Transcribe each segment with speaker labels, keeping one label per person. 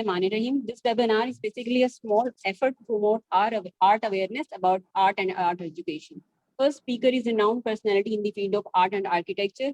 Speaker 1: Rahim. This webinar is basically a small effort to promote art awareness about art and art education. First speaker is a renowned personality in the field of art and architecture.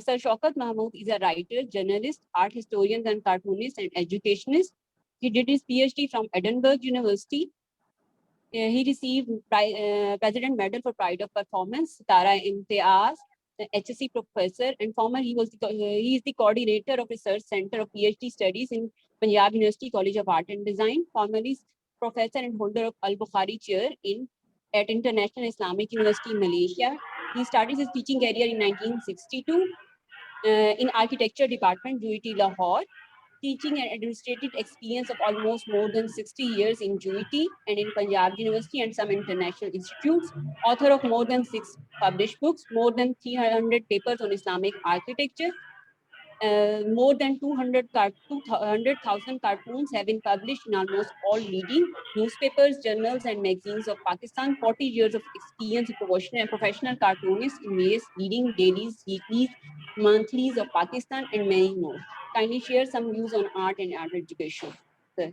Speaker 1: Sir Shaukat Mahmood is a writer, journalist, art historian and cartoonist and educationist. He did his PhD from Edinburgh University. He received President Medal for Pride of Performance, Tara Imtiaz, HSC professor, and he is the coordinator of Research Center of PhD Studies in Punjab University College of Art and Design, formerly professor and holder of Al-Bukhari Chair at International Islamic University, Malaysia. He started his teaching career in 1962 in Architecture Department, UET Lahore. Teaching and administrative experience of almost more than 60 years in UET and in Punjab University and some international institutes. Author of more than 6 published books, more than 300 papers on Islamic architecture. More than 200,000 cartoons have been published in almost all leading newspapers, journals, and magazines of Pakistan. 40 years of experience as professional cartoonist in various leading dailies, weeklies, monthlies of Pakistan, and many more. Kindly share some views on art and art education. Sir.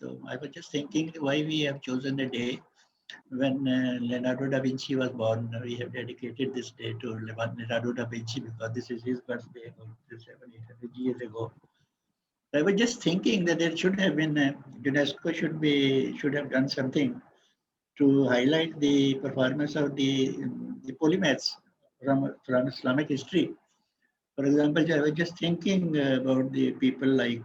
Speaker 2: So I was just thinking why we have chosen a day when Leonardo da Vinci was born. We have dedicated this day to Leonardo da Vinci because this is his birthday about 700-800 years ago. I was just thinking that there should have been UNESCO should have done something to highlight the performance of the polymaths from Islamic history. For example, I was just thinking about the people like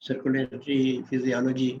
Speaker 2: circulatory physiology.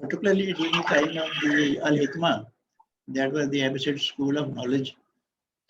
Speaker 2: particularly during time of the Al-Hikmah, that was the Abbasid school of knowledge.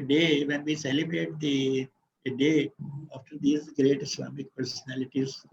Speaker 2: day when we celebrate a day after these great Islamic personalities.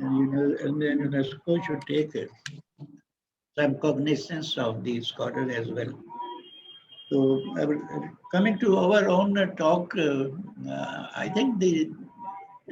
Speaker 2: And UNESCO should take some cognizance of the scholar as well. So coming to our own talk, I think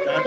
Speaker 2: start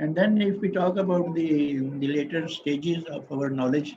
Speaker 2: And then if we talk about the later stages of our knowledge,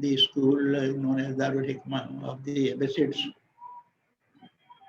Speaker 2: the school known as Darul Hikmah of the Abbasids,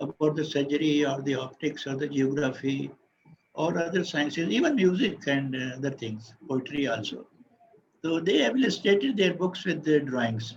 Speaker 2: about the surgery or the optics or the geography or other sciences, even music and other things, poetry also. So they have illustrated their books with their drawings.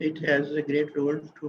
Speaker 2: it has a great role to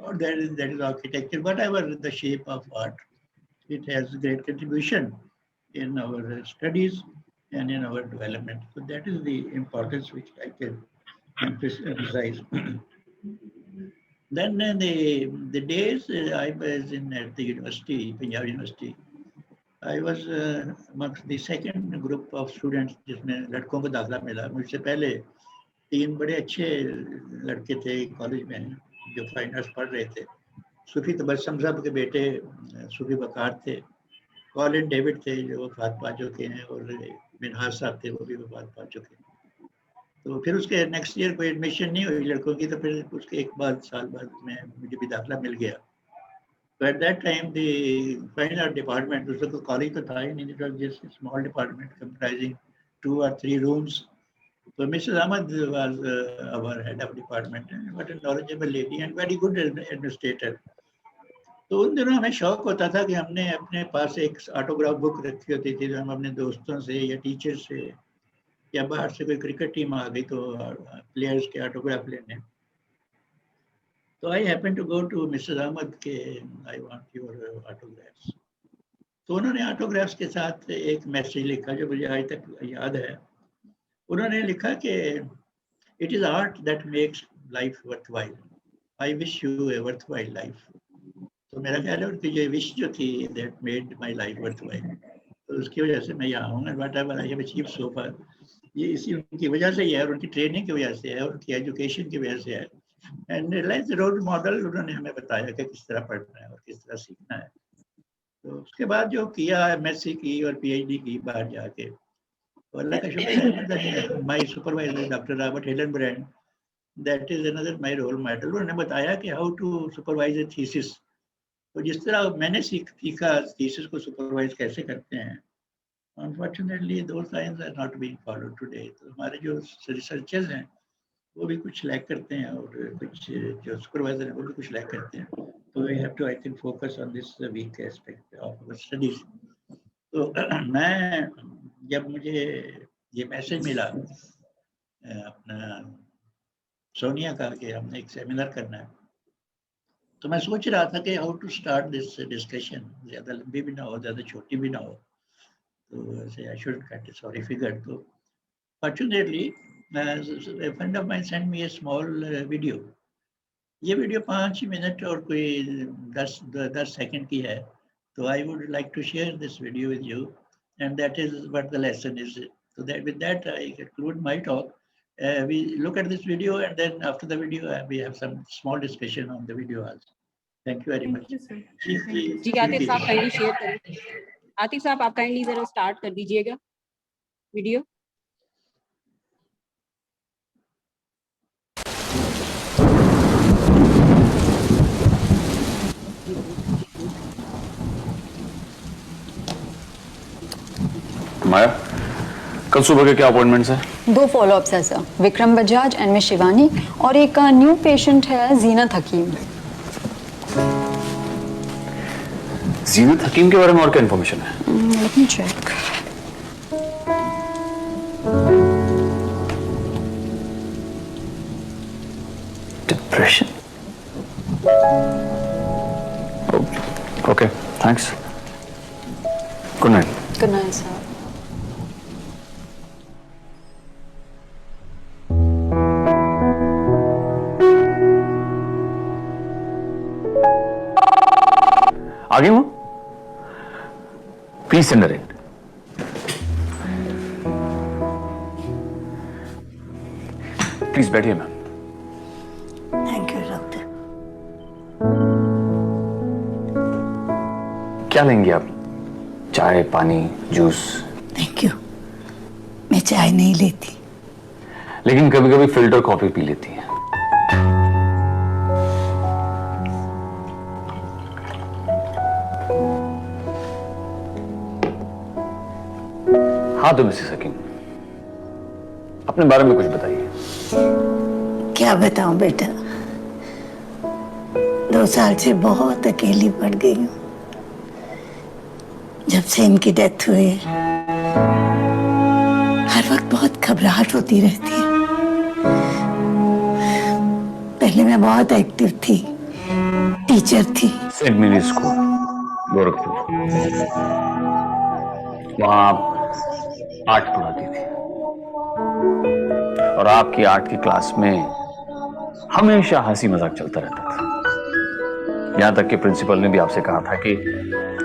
Speaker 2: or that is architecture, whatever the shape of art, it has great contribution in our studies and in our development. So that is the importance which I can emphasize. Then the days I was at the university, Punjab University, I was amongst the second group of students جس میں لڑکوں کو داخلہ ملا. مجھ سے پہلے 3 بڑے اچھے لڑکے تھے کالج میں جو فائن آرٹس پڑھ رہے تھے. صوفی تبسم صاحب کے بیٹے صوفی وقار تھے, کالن ڈیوڈ تھے جو وفات پا چکے ہیں, اور منہاز صاحب تھے وہ بھی وفات پا چکے ہیں. تو پھر اس کے نیکسٹ ایئر کوئی ایڈمیشن نہیں ہوئی لڑکوں کی, تو پھر اس کے ایک سال بعد میں مجھے بھی داخلہ مل گیا. So at that time, the fine art department, اس وقت کالج تو تھا ہی نہیں, it was just a small department comprising 2 or 3 rooms. So Mrs. Ahmad was our head of department, and what a knowledgeable lady and very good administrator. تو ان دنوں ہمیں شوق ہوتا تھا کہ ہم نے اپنے پاس ایک آٹوگراف بک رکھی ہوتی تھی, جو ہم اپنے دوستوں سے یا ٹیچر سے یا باہر سے کوئی کرکٹ ٹیم آ گئی تو پلیئرس کے آٹوگراف لینے. So I happened to go to Mrs. Ahmad کہ I want your autographs. تو انہوں نے آٹوگرافس کے ساتھ ایک میسیج لکھا جو مجھے آج تک یاد ہے. انہوں نے لکھا کہ it is art that makes life worthwhile. I wish you a worthwhile life. تو میرا خیال ہے ان کی یہ وش جو تھی that made my life worthwhile. تو اس کی وجہ سے میں یہاں ہوں, and whatever I have achieved so far, یہ اسی ان کی وجہ سے ہی ہے, اور ان کی ٹریننگ کی وجہ سے ہے, اور ان کی ایجوکیشن کی وجہ سے ہے. اینڈ لائک رول ماڈل انہوں نے ہمیں بتایا کہ کس طرح پڑھنا ہے اور کس طرح سیکھنا ہے. تو اس کے بعد جو کیا ایم ایس سی کی اور پی ایچ ڈی کی باہر جا کے, تو اللہ کا شکر ہے my supervisor doctor Robert Helen Brand, that is اندر مائی رول ماڈل. انہوں نے بتایا کہ how to supervise a thesis. تو جس طرح میں نے سیکھا تھیسس کو سپروائز کیسے کرتے ہیں, unfortunately those lines are not being followed today. تو ہمارے جو ریسرچرز ہیں وہ بھی کچھ لیک کرتے ہیں, اور کچھ جو سپروائزر ہیں وہ بھی کچھ لیک کرتے ہیں. تو we have to I think focus on this weak aspect of our studies. تو میں جب مجھے یہ میسج ملا اپنا سونیا کا کہ ہم نے ایک سیمینار کرنا ہے, تو میں سوچ رہا تھا کہ how to start this discussion. زیادہ لمبی بھی نہ ہو, زیادہ چھوٹی بھی نہ ہو, تو ایسے I should cut a sorry figure. تو fortunately a friend of mine sent me a small video. یہ ویڈیو 5 منٹ اور کوئی 10 سیکنڈ کی ہے. تو I would like to share this video with you, and that is what the lesson is. So that with that I conclude my talk. We look at this video, and then after the video we have some small discussion on the video also. Thank you very much.
Speaker 1: جی عاطف صاحب kindly share کریں. عاطف صاحب آپ kindly ذرا start کر دیجیے گا video.
Speaker 3: مایا, کل صبح کے کیا اپوائنٹمنٹس ہیں؟
Speaker 4: 2 فالو اپس ہیں سر, وکرم بجاج اینڈ مس شیوانی, اور ایک نیو پیشنٹ ہے زینت حکیم.
Speaker 3: زینت حکیم کے بارے میں اور کیا انفارمیشن ہے؟
Speaker 4: Let me check.
Speaker 3: Depression. Okay, thanks. Good night.
Speaker 4: Good night sir.
Speaker 3: آگے ہوں, پلیز سینڈ اٹ. پلیز بیٹھیے میم.
Speaker 5: Thank you doctor.
Speaker 3: کیا لیں گے آپ؟ چائے, پانی, جوس؟
Speaker 5: Thank you. میں چائے نہیں لیتی.
Speaker 3: لیکن کبھی کبھی فلٹر کافی پی لیتی ہیں. ہاں تو مسز حکیم, اپنے بارے میں کچھ بتائیے.
Speaker 5: کیا بتاؤں بیٹا, 2 سال سے بہت اکیلی پڑ گئی ہوں. جب سے ان کی ڈیتھ ہوئی ہر وقت بہت گھبراہٹ ہوتی رہتی ہے. پہلے میں بہت ایکٹیو تھی, ٹیچر تھی.
Speaker 3: سینٹ میری اسکول, گورکھپور. وہاں آپ آرٹ پڑھاتی تھی, اور آپ کی آرٹ کی کلاس میں ہمیشہ ہنسی مذاق چلتا رہتا تھا. یہاں تک کہ پرنسپل نے بھی آپ سے کہا تھا کہ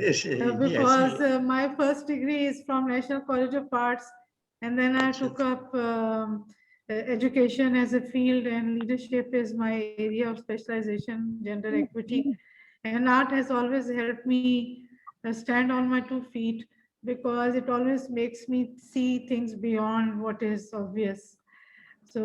Speaker 2: Yes, yes,
Speaker 6: because my first degree is from National College of Arts, and then I took up education as a field, and leadership is my area of specialization, gender equity, and art has always helped me stand on my 2 feet, because it always makes me see things beyond what is obvious. So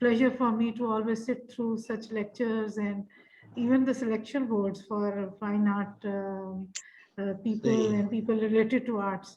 Speaker 6: pleasure for me to always sit through such lectures, and even the selection boards for fine art people and people related to arts.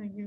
Speaker 6: Thank you,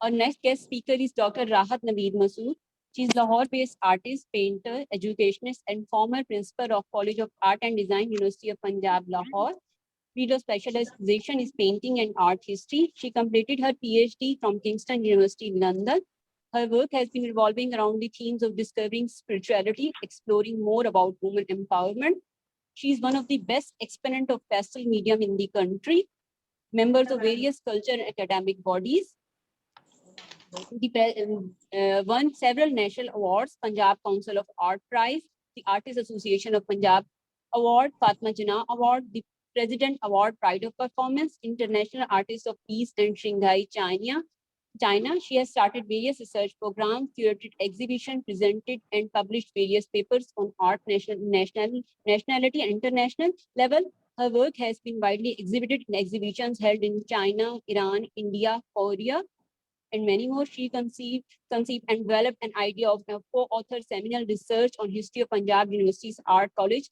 Speaker 1: Our next guest speaker is Dr. Rahat Naveed Masood. She is Lahore-based artist, painter, educationist, and former principal of College of Art and Design, University of Punjab, Lahore. Her specialization is painting and art history. She completed her PhD from Kingston University, London. Her work has been revolving around the themes of discovering spirituality, exploring more about women empowerment. She is one of the best exponent of pastel medium in the country, members of various culture and academic bodies. Won several national awards: Punjab Council of Art Prize, the Artists Association of Punjab Award, Fatma Jinnah Award, the President Award, Pride of Performance, International Artist of Peace and Shanghai, China. She has started various research programs, curated exhibition, presented and published various papers on art, nationality and international level. Her work has been widely exhibited in exhibitions held in China, Iran, India, Korea, and many more. She conceived and developed an idea of a co-author seminal research on history of Punjab University's Art College,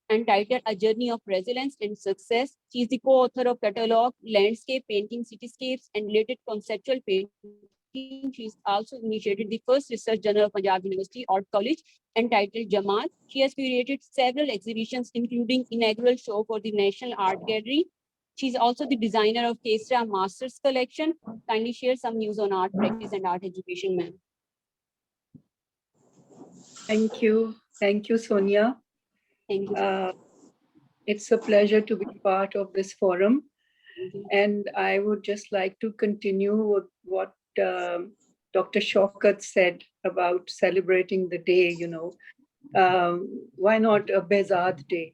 Speaker 1: entitled A Journey of Resilience and Success. She is the co-author of catalog, landscape painting, cityscapes, and related conceptual painting. She has also initiated the first research journal of Punjab University Art College, entitled Jamal. She has curated several exhibitions, including inaugural show for the National Art Gallery. She is also the designer of Kesra Masters Collection. Kindly share some views on art practice and art education, ma'am.
Speaker 7: Thank you, Sonia.
Speaker 1: Thank you.
Speaker 7: It's a pleasure to be part of this forum. And I would just like to continue with what Dr. Shaukat said about celebrating the day, why not a Behzad Day?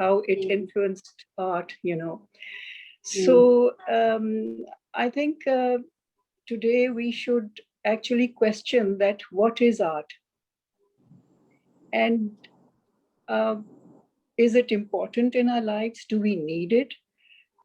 Speaker 7: how it influenced art, So I think today we should actually question that what is art? And is it important in our lives? Do we need it?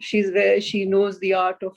Speaker 7: she knows the art of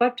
Speaker 7: but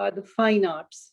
Speaker 7: are the fine arts,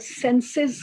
Speaker 7: senses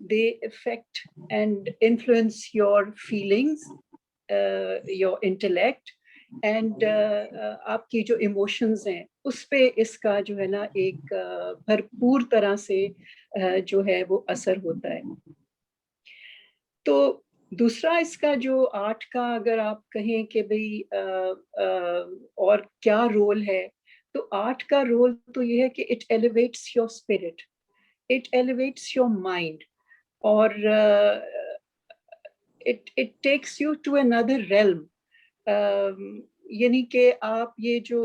Speaker 7: they affect and influence your feelings, your intellect, and آپ کی جو emotions ہیں اس پہ اس کا جو ہے نا ایک بھرپور طرح سے جو ہے وہ اثر ہوتا ہے. تو دوسرا اس کا جو آرٹ کا اگر آپ کہیں کہ بھئی اور کیا رول ہے, تو آرٹ کا رول تو یہ ہے کہ it elevates your spirit, it elevates your mind, اور it takes you to another realm. یعنی کہ آپ یہ جو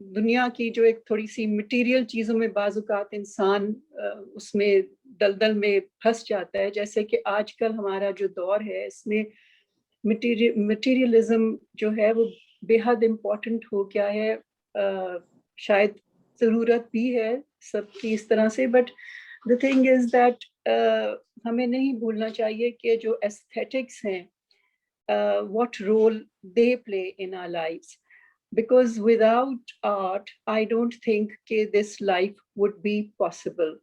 Speaker 7: دنیا کی جو ایک تھوڑی سی مٹیریل چیزوں میں بعض اوقات انسان اس میں دلدل میں پھنس جاتا ہے, جیسے کہ آج کل ہمارا جو دور ہے اس میں مٹیریلزم جو ہے وہ بے حد امپورٹنٹ ہو گیا ہے. شاید ضرورت بھی ہے سب کی اس طرح سے, but the thing is that ہمیں نہیں بھولنا چاہیے کہ جو ایستھیٹکس ہیں what role they play in our lives, because without art I don't think that this life would be possible.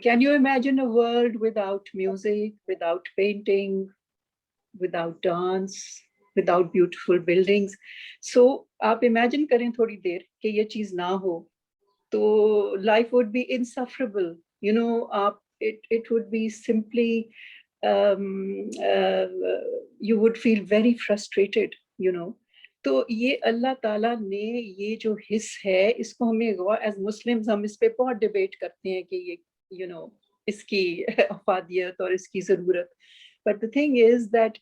Speaker 7: Can you imagine a world without music, without painting, without dance, without beautiful buildings? So آپ imagine کریں تھوڑی دیر کہ یہ چیز نہ ہو تو life would be insufferable, you know. It would be simply you would feel very frustrated, you know. تو یہ اللہ تعالیٰ نے یہ جو حص ہے اس کو ہمیں ایز مسلمز ہم اس پہ بہت ڈیبیٹ کرتے ہیں کہ یہ you know اس کی افادیت اور اس کی ضرورت, but the thing is that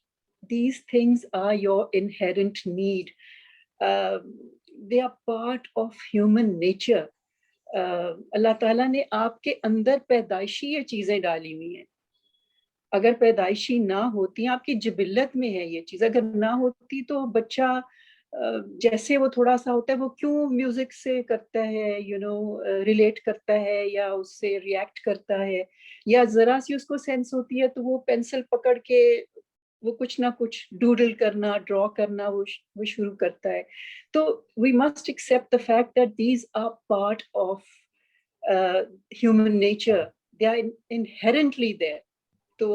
Speaker 7: these things are your inherent need. They are part of human nature. اللہ تعالیٰ نے آپ کے اندر پیدائشی یہ چیزیں ڈالی ہوئی ہیں. اگر پیدائشی نہ ہوتی, آپ کی جبلت میں ہے یہ چیز, اگر نہ ہوتی تو بچہ جیسے وہ تھوڑا سا ہوتا ہے وہ کیوں میوزک سے کرتا ہے, یو نو, ریلیٹ کرتا ہے یا اس سے ریئیکٹ کرتا ہے, یا ذرا سی اس کو سینس ہوتی ہے تو وہ پینسل پکڑ کے وہ کچھ نہ کچھ ڈوڈل کرنا, ڈرا کرنا وہ شروع کرتا ہے. تو we must accept the fact that these are part of human nature, they are inherently there. تو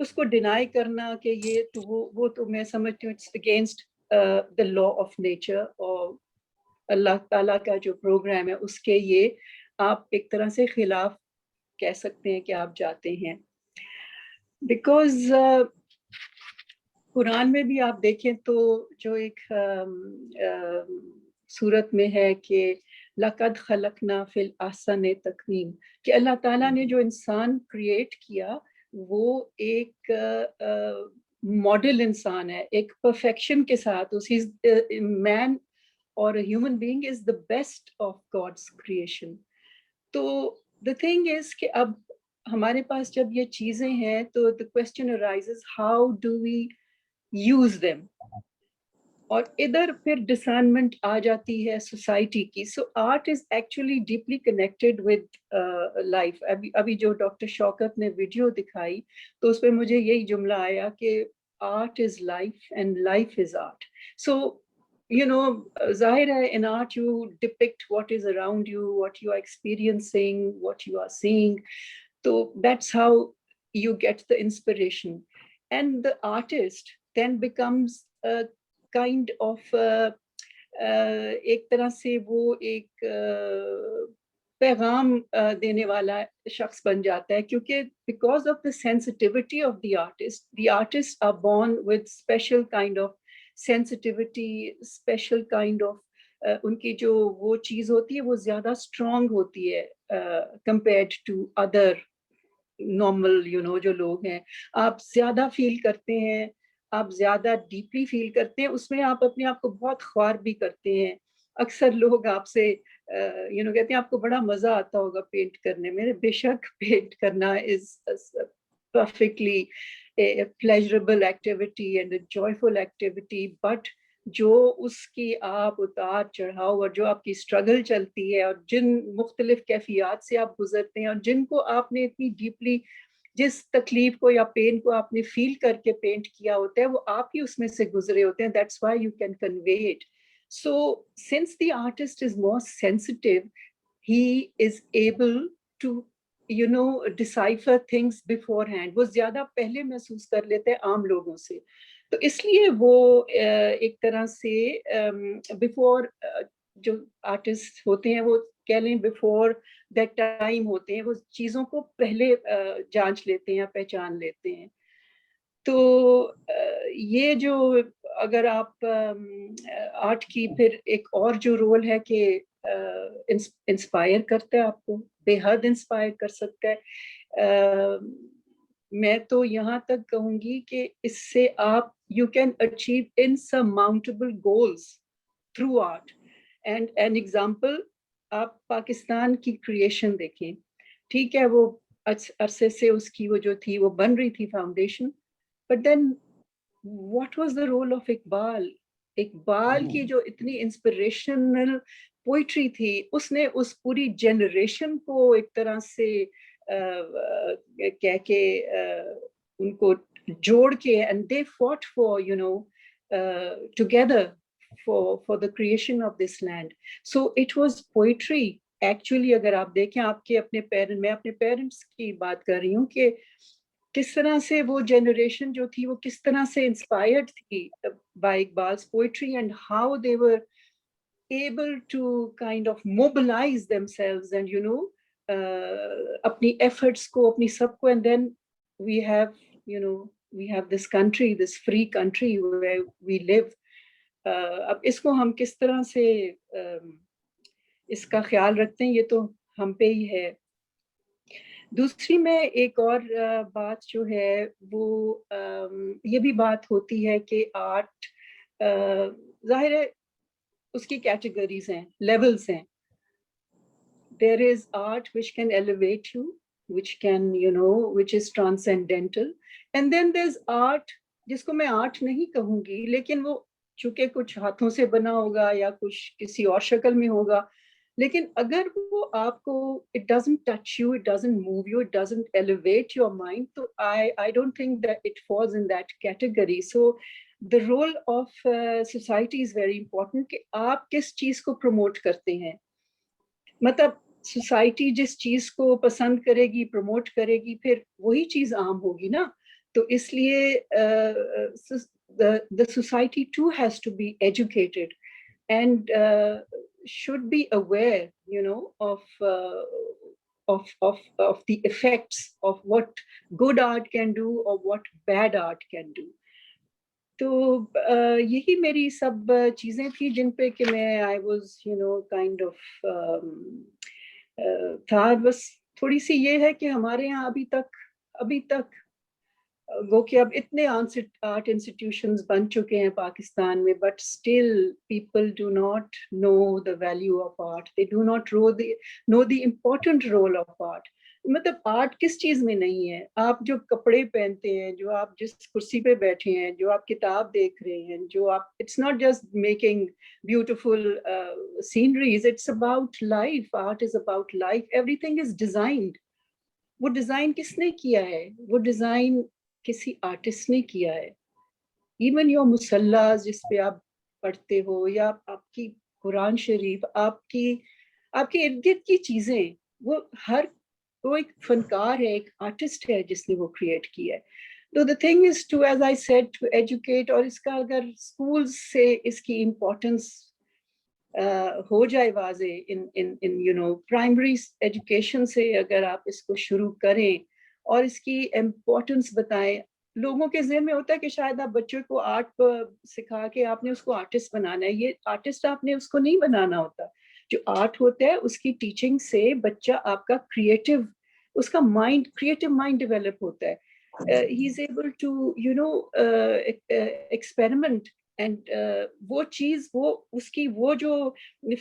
Speaker 7: اس کو ڈینائی کرنا کہ یہ تو وہ تو میں سمجھتی ہوں it's against the law of nature, اور اللہ تعالیٰ کا جو پروگرام ہے اس کے یہ آپ ایک طرح سے خلاف کہہ سکتے ہیں کہ آپ جاتے ہیں. بیکاز قرآن میں بھی آپ دیکھیں تو جو ایک صورت میں ہے کہ لَقَدْ خَلَقْنَا فِي الْأَحْسَنِ تَقْوِيمٍ, کہ اللہ تعالیٰ نے جو انسان کریٹ کیا وہ ایک ماڈل انسان ہے, ایک پرفیکشن کے ساتھ. مین اور human being is the best of God's creation. تو دا تھنگ از کہ اب ہمارے پاس جب یہ چیزیں ہیں تو the question arises how do we use them, اور ادھر پھر ڈسائنمنٹ آ جاتی ہے سوسائٹی کی. So art is actually deeply connected with life. ابھی جو ڈاکٹر شوکت نے ویڈیو دکھائی تو اس پہ مجھے یہی جملہ آیا کہ art is life and life is art. So you know, ظاہر ہے in art you depict what is around you, what you are experiencing, what you are seeing. So that's how you get the inspiration, and the artist then becomes a kind of ایک طرح سے وہ ایک پیغام دینے والا شخص بن جاتا ہے, کیونکہ because of the sensitivity of the artists are born with special kind of sensitivity, special kind of ان کی جو وہ چیز ہوتی ہے وہ زیادہ اسٹرانگ ہوتی ہے compared to other normal, you know, جو لوگ ہیں. آپ زیادہ فیل کرتے ہیں, آپ زیادہ ڈیپلی فیل کرتے ہیں, اس میں آپ اپنے آپ کو بہت خوار بھی کرتے ہیں. اکثر لوگ آپ سے یو نو کہتے ہیں آپ کو بڑا مزہ آتا ہوگا پینٹ کرنے میں. بے شک پینٹ کرنا is perfectly a pleasurable activity and a joyful activity, but جو اس کی آپ اتار چڑھاؤ اور جو آپ کی اسٹرگل چلتی ہے اور جن مختلف کیفیات سے آپ گزرتے ہیں اور جن کو آپ نے اتنی ڈیپلی جس تکلیف کو یا پین کو آپ نے فیل کر کے پینٹ کیا ہوتا ہے وہ آپ ہی اس میں سے گزرے ہوتے ہیں. That's why you can convey it. So since the artist is more sensitive, he is able to you know decipher things beforehand. وہ زیادہ پہلے محسوس کر لیتے ہیں عام لوگوں سے. تو اس لیے وہ ایک طرح سے بیفور جو آرٹسٹ ہوتے ہیں وہ کہہ لیں بیفور دیٹ ٹائم ہوتے ہیں, وہ چیزوں کو پہلے جانچ لیتے ہیں, پہچان لیتے ہیں. تو یہ جو اگر آپ آرٹ کی پھر ایک اور جو رول ہے کہ انسپائر کرتا ہے, آپ کو بے حد انسپائر کر سکتا ہے. میں تو یہاں تک کہوں گی کہ اس سے آپ you can achieve insurmountable goals through art. And an example, آپ پاکستان کی کریشن دیکھیں, ٹھیک ہے وہ عرصے سے اس کی وہ جو تھی وہ بن رہی تھی foundation, but then what was the role of Iqbal. Iqbal کی جو اتنی انسپریشنل پوئٹری تھی, اس نے اس پوری جنریشن کو ایک طرح سے کہہ کے ان کو جوڑ کے, and they fought for, you know, together for the creation of this land. So it was poetry actually. اگر آپ دیکھیں آپ کے اپنے پیرنٹ, میں اپنے پیرنٹس کی بات کر رہی ہوں کہ کس طرح سے وہ جنریشن جو تھی وہ کس طرح سے انسپائرڈ تھی by Iqbal's poetry, and how they were able to kind of mobilize themselves and, you know, اپنی efforts کو, اپنی سب کو, and then we have, you know, we have this country, this free country where we live. اب اس کو ہم کس طرح سے اس کا خیال رکھتے ہیں, یہ تو ہم پہ ہی ہے. دوسری میں ایک اور بات جو ہے وہ یہ بھی بات ہوتی ہے کہ آرٹ ظاہر ہے اس کی کیٹیگریز ہیں, لیولز ہیں. There is art which can elevate you, which can, you know, which is transcendental. And then there's art جس کو میں آرٹ نہیں کہوں گی, لیکن وہ چونکہ کچھ ہاتھوں سے بنا ہوگا یا کچھ کسی اور شکل میں ہوگا, لیکن اگر وہ آپ کو it doesn't touch you, it doesn't move you, it doesn't elevate your mind, تو I don't think that it falls in that category. So the role of society is very important کہ آپ کس چیز کو پروموٹ کرتے ہیں. مطلب society جس چیز کو پسند کرے گی, پروموٹ کرے گی, پھر وہی چیز عام ہوگی نا. تو اس لیے the society too has to be educated and should be aware, you know, of the effects of what good art can do or what bad art can do. تو یہی میری سب چیزیں تھیں جن پہ کہ میں I was, you know, kind of تھا. بس تھوڑی سی یہ ہے کہ ہمارے یہاں ابھی تک وہ کہ اب اتنے آرٹ انسٹیٹیوشنز بن چکے ہیں پاکستان میں, but still people do not know the value of art, they do not know the important role of art. مطلب آرٹ کس چیز میں نہیں ہے, آپ جو کپڑے پہنتے ہیں, جو آپ جس کرسی پہ بیٹھے ہیں, جو آپ کتاب دیکھ رہے ہیں, جو آپ, it's not just making beautiful sceneries, it's about life. Art is about life, everything is designed. وہ ڈیزائن کس نے کیا ہے؟ وہ ڈیزائن کسی آرٹسٹ نے کیا ہے. ایون یور مصلاز جس پہ آپ پڑھتے ہو, یا آپ کی قرآن شریف, آپ کے ارد گرد کی چیزیں, وہ وہ ایک فنکار ہے, ایک آرٹسٹ ہے جس نے وہ کریٹ کیا ہے. تو the thing is to, as I said, to educate, اور اس کا اگر اسکول سے اس کی امپورٹنس ہو جائے واضح, in you know primary education سے اگر آپ اس کو شروع کریں اور اس کی امپورٹنس بتائیں. لوگوں کے ذہن میں ہوتا ہے کہ شاید آپ بچوں کو آرٹ سکھا کے آپ نے اس کو آرٹسٹ بنانا ہے. یہ آرٹسٹ آپ نے اس کو نہیں بنانا ہوتا. جو آرٹ ہوتا ہے اس کی ٹیچنگ سے بچہ آپ کا کریٹو, اس کا مائنڈ, کریٹو مائنڈ ڈیولپ ہوتا ہے. He is able to, you know, experiment. And وہ چیز, وہ اس کی وہ جو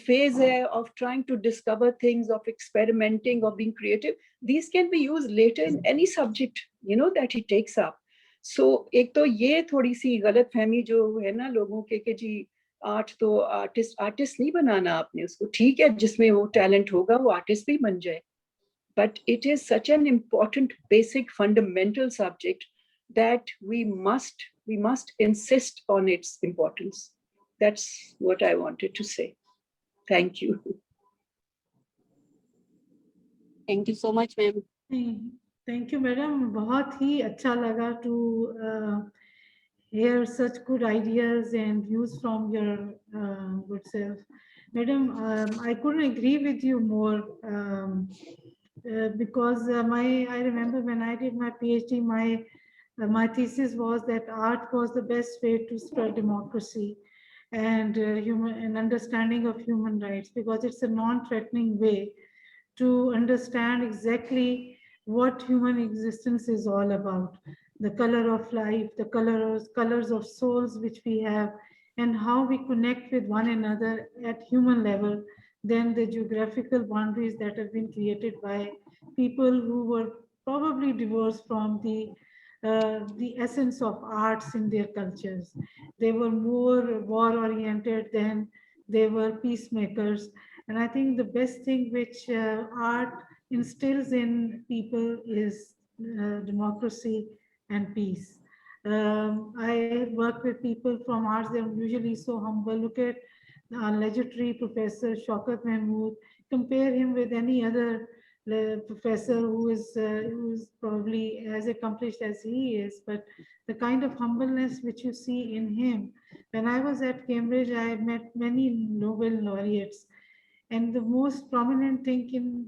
Speaker 7: فیز ہے of trying to discover things, of experimenting, of being creative, these can be use later in any subject, you know, that he takes up. So ایک تو یہ تھوڑی سی غلط فہمی جو ہے نا لوگوں کے کہ جی آرٹ تو آرٹسٹ نہیں بنانا آپ نے اس کو. ٹھیک ہے, جس میں وہ ٹیلنٹ ہوگا وہ آرٹسٹ بھی بن جائے, but it is such an important, basic, fundamental subject that we must insist on its importance. That's what I wanted to say. Thank you.
Speaker 1: Thank you so much, ma'am.
Speaker 6: Thank you madam, بہت ہی اچھا لگا to hear such good ideas and views from your good self. Madam, I couldn't agree with you more because I remember when I did my PhD, my thesis was that art was the best way to spread democracy and human and understanding of human rights, because it's a non-threatening way to understand exactly what human existence is all about, the color of life, the colors of souls which we have, and how we connect with one another at human level than the geographical boundaries that have been created by people who were probably divorced from the essence of arts in their cultures. They were more war oriented than they were peacemakers. And I think the best thing which art instills in people is democracy and peace. I work with people from arts, they're usually so humble. Look at legendary Professor Shaukat Mahmood, compare him with any other professor who is probably as accomplished as he is, but the kind of humbleness which you see in him. When I was at Cambridge, I met many Nobel laureates, and the most prominent thing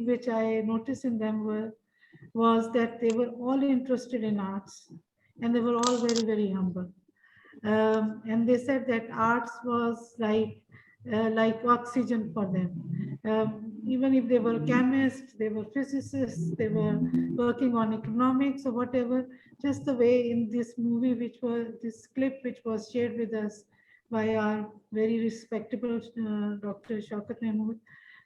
Speaker 6: which I noticed in them was that they were all interested in arts, and they were all very, very humble. And they said that arts was like oxygen for them. Even if they were chemists, they were physicists, they were working on economics or whatever, just the way in this movie, this clip which was shared with us by our very respectable Dr. Shaukat Mahmood,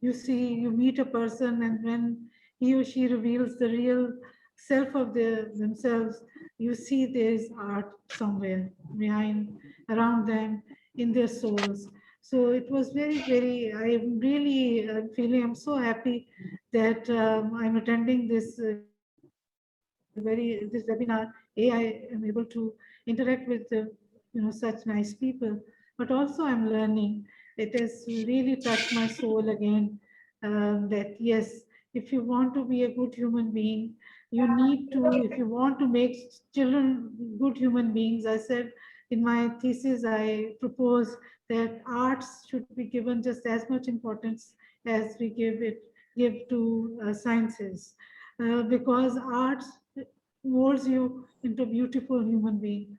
Speaker 6: you meet a person, and when he or she reveals the real self of themselves, you see there's art somewhere behind, around them, in their souls. So it was very, very, I'm really feeling, I'm so happy that I'm attending this webinar. I am able to interact with such nice people, but also I'm learning. It has really touched my soul again, that yes, if you want to be a good human being, you need to, if you want to make children good human beings, I said in my thesis, I propose that arts should be given just as much importance as we give to sciences, because arts molds you into beautiful human being.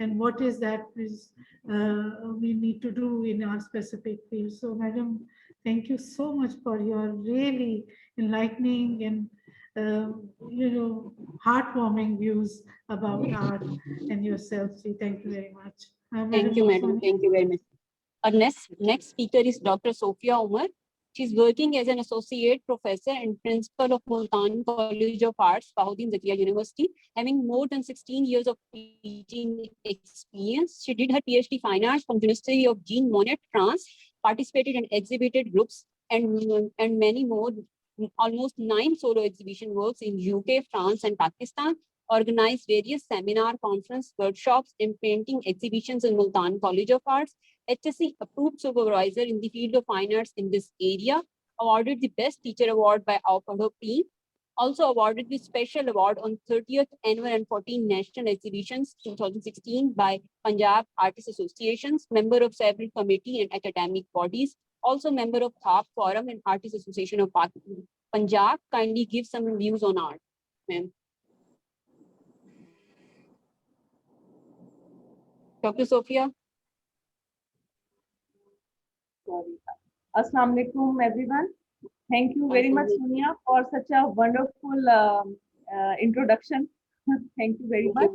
Speaker 6: and what is that we need to do in our specific field. So madam, thank you so much for your really enlightening and heartwarming views about art and yourself. So thank you very much.
Speaker 1: Thank you, madam.
Speaker 6: Moswani.
Speaker 1: Thank you very much. Our next speaker is Dr. Sophia Umar. She's working as an associate professor and principal of Multan College of Arts, Bahauddin Zakriya University, having more than 16 years of teaching experience. She did her PhD Fine Arts from the University of Jean Monnet, France, participated in exhibited groups and many more, almost 9 solo exhibition works in UK, France, and Pakistan, organized various seminar, conference, workshops, and painting exhibitions in Multan College of Arts, HSC approved supervisor in the field of fine arts in this area, awarded the Best Teacher Award by our team, also awarded the Special Award on 30th Annual and 14 National Exhibitions 2016 by Punjab Artists Associations, member of several committee and academic bodies, also member of THAP Forum and Artists Association of Punjab. Kindly give some views on art, ma'am. Dr. Sophia.
Speaker 8: sorry. Assalamu alaikum everyone. Thank you very much Sonia for such a wonderful introduction. Thank you very much.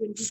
Speaker 8: 20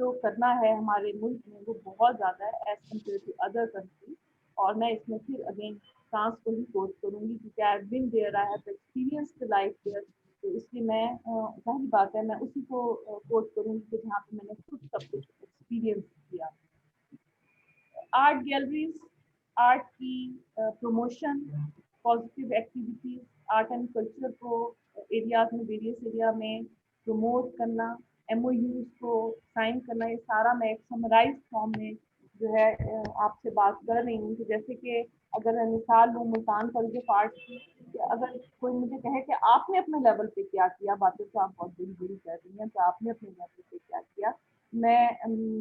Speaker 8: جو کرنا ہے ہمارے ملک میں وہ بہت زیادہ ہے as compare to other country. اور میں اس میں پھر اگین فرانس کو ہی کوٹ کروں گی کیونکہ I have been there, I have experience life there. تو اس لیے میں ظاہر بات ہے میں اسی کو کوٹ کروں گی کہ جہاں پہ میں نے خود سب کچھ ایکسپیرینس کیا. آرٹ گیلریز, آرٹ کی promotion, positive activities, art and culture کو ایریاز میں, ویریس ایریا میں پروموٹ کرنا, MOUs کو سائن کرنا, یہ سارا میں ایک سمرائز فارم میں جو ہے آپ سے بات کر رہی ہوں. کہ جیسے کہ اگر میں مثال لوں ملتان کالج آف آرٹ کی, اگر کوئی مجھے کہے کہ آپ نے اپنے لیول پہ کیا کیا, باتیں تو آپ بہت بڑی بڑی کر رہی ہیں, تو آپ نے اپنے لیول پہ کیا کیا, میں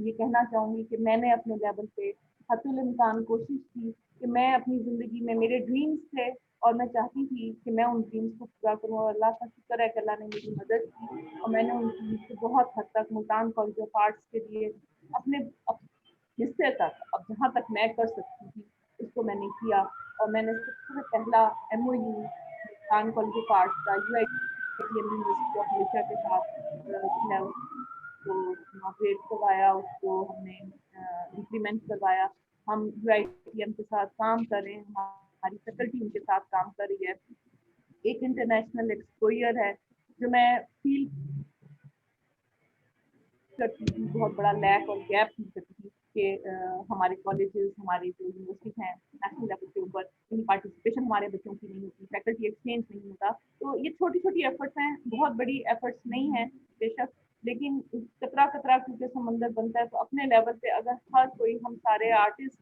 Speaker 8: یہ کہنا چاہوں گی کہ میں نے اپنے لیول پہ حت الامکان کوشش کی کہ میں اپنی زندگی میں, میرے ڈریمز تھے اور میں چاہتی تھی کہ میں ان ڈریمز کو پورا کروں, اور اللہ کا شکر ہے کہ اللہ نے میری مدد کی اور میں نے ان ڈریمز کو بہت حد تک ملتان کالج آف آرٹس کے لیے اپنے حصے تک, اب جہاں تک میں کر سکتی تھی اس کو میں نے کیا. اور میں نے سب سے پہلا MOU Multan college of arts کا UITM یونیورسٹی آف ملیشیا کے ساتھ کو اناگریٹ کروایا, اس کو ہم نے امپلیمنٹ کروایا. ہم UITM کے ساتھ کام کر رہے ہیں, ہماری فیکلٹی ان کے ساتھ کام کر رہی ہے. ایک انٹرنیشنل ایکسپوئر ہے جو میں فیل کرتی تھی, بہت بڑا لیک اور گیپ فیل کرتی تھی کہ ہمارے کالجز, ہمارے جو یونیورسٹیز ہیں نیشنل لیول کے اوپر ان پارٹیسپیشن ہمارے بچوں کی نہیں ہوتی, فیکلٹی ایکسچینج نہیں ہوتا. تو یہ چھوٹی چھوٹی ایفرٹس ہیں, بہت بڑی ایفرٹس نہیں ہیں بے شک, لیکن کترا کترا کیونکہ سمندر بنتا ہے. تو اپنے لیول پہ اگر ہر کوئی, ہم سارے آرٹسٹ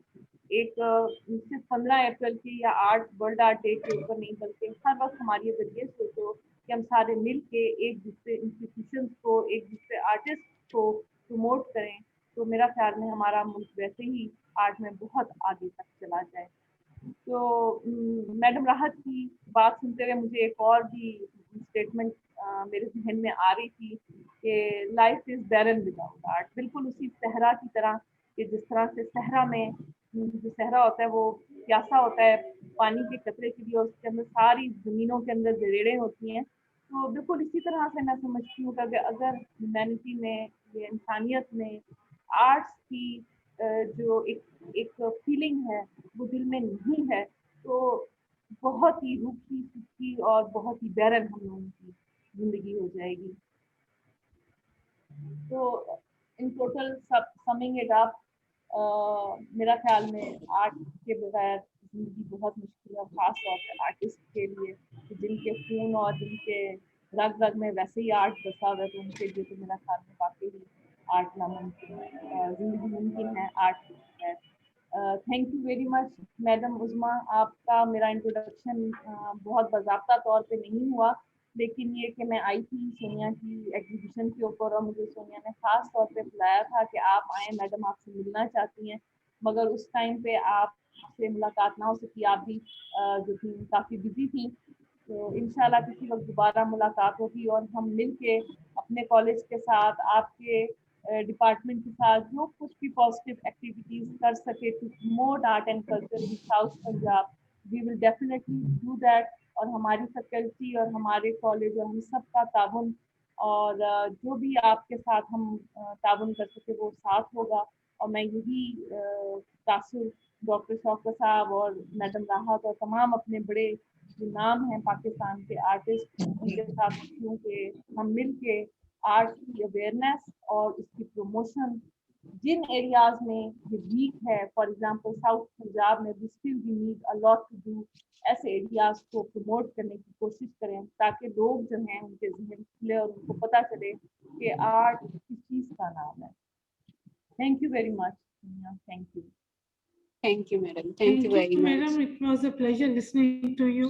Speaker 8: ایک صرف 15 اپریل کی یا ورلڈ آرٹ ڈے کے اوپر نہیں, بلکہ ہر وقت ہماری اگر یہ سوچو کہ ہم سارے مل کے ایک دوسرے انسٹیٹیوشنس کو, ایک دوسرے آرٹسٹ کو پروموٹ کریں, تو میرا خیال میں ہمارا ملک ویسے ہی آرٹ میں بہت آگے تک چلا جائے. تو میڈم راحت کی بات سنتے ہوئے مجھے ایک اور بھی اسٹیٹمنٹ میرے ذہن میں آ رہی تھی کہ لائف از بیرن وداؤٹ آرٹ. بالکل اسی صحرا کی طرح کہ جس طرح سے صحرا میں جو صحرا ہوتا ہے وہ پیاسا ہوتا ہے پانی کے قطرے کے لیے, اس کے اندر ساری زمینوں کے اندر جریڑیں ہوتی ہیں. تو بالکل اسی طرح سے میں سمجھتی ہوں کہ اگر ہیومینٹی میں, یہ انسانیت میں آرٹس کی جو ایک فیلنگ ہے وہ دل میں نہیں ہے, تو بہت ہی روکھی سوکھی اور بہت ہی بیرن ہم لوگوں کی زندگی ہو جائے گی. تو ان ٹوٹل سمنگ اٹ اپ, میرا خیال میں آرٹ کے بغیر زندگی بہت مشکل ہے, خاص طور پہ آرٹسٹ کے لیے جن کے خون اور جن کے رگ رگ میں ویسے ہی آرٹ بسا ہوا ہے, تو ان کے لیے تو میرا خیال میں واقعی آرٹ ناممکن, زندگی ممکن ہے آرٹ کے بغیر. Thank you very much madam Uzma, آپ کا میرا انٹروڈکشن بہت باضابطہ طور پہ نہیں ہوا, لیکن یہ کہ میں آئی تھی سونیا کی ایگزیبیشن کے اوپر اور مجھے سونیا نے خاص طور پہ بلایا تھا کہ آپ آئیں, میڈم آپ سے ملنا چاہتی ہیں, مگر اس ٹائم پہ آپ سے ملاقات نہ ہو سکی, آپ بھی جو تھی کافی بزی تھی. تو انشاءاللہ کسی وقت دوبارہ ملاقات ہوگی اور ہم مل کے اپنے کالج کے ساتھ, آپ کے ڈپارٹمنٹ کے ساتھ جو کچھ بھی پازیٹیو ایکٹیویٹیز کر سکے to promote art and culture in South Punjab, we will definitely do that. اور ہماری فیکلٹی اور ہمارے کالج اور ہم سب کا تعاون, اور جو بھی آپ کے ساتھ ہم تعاون کر سکے وہ ساتھ ہوگا. اور میں یہی تاثر ڈاکٹر شوکت صاحب اور میڈم راحت اور تمام اپنے بڑے جو نام ہیں پاکستان کے آرٹسٹ ان کے ساتھ ہوں کہ ہم مل کے آرٹ کی اویئرنیس اور اس کی پروموشن جن ایریاز میں یہ ویک ہے, فار ایگزامپل ساؤتھ پنجاب میں we still we need a lot to do, ایسے ایریاز کو پروموٹ کرنے کی کوشش کریں تاکہ لوگ جو ہیں ان کے ذہن کھلے اور ان کو پتہ چلے کہ آرٹ کس چیز کا نام ہے. Thank you very much. Thank you.
Speaker 1: Thank you, madam. Thank you very much.
Speaker 6: Madam, it was a pleasure listening to you.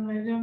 Speaker 6: Madam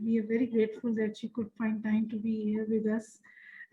Speaker 6: we are very grateful that she could find time to be here with us.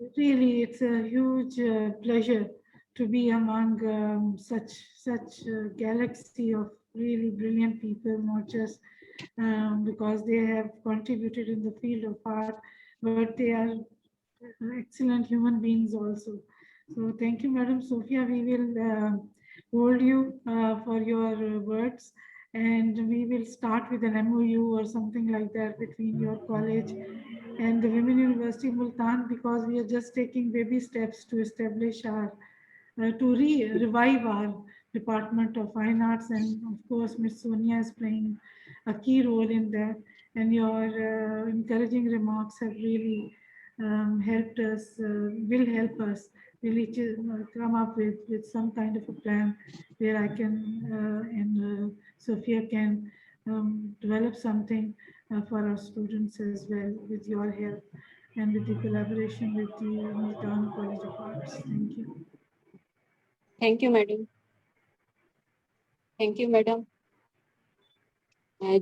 Speaker 6: really it's a huge pleasure to be among such galaxy of really brilliant people, not just because they have contributed in the field of art, but they are excellent human beings also. So thank you, Madam Sophia. We will hold you for your words, and we will start with an MOU or something like that between your college and the Women University Multan, because we are just taking baby steps to establish our revive our Department of Fine Arts, and of course, Ms. Sonia is playing a key role in that. And your encouraging remarks have really helped us, will help us really to come up with some kind of a plan where I can and Sophia can develop something for our students as well with your help and with the collaboration with the Multan College of Arts. Thank you.
Speaker 1: Thank you, madam. Thank you, madam.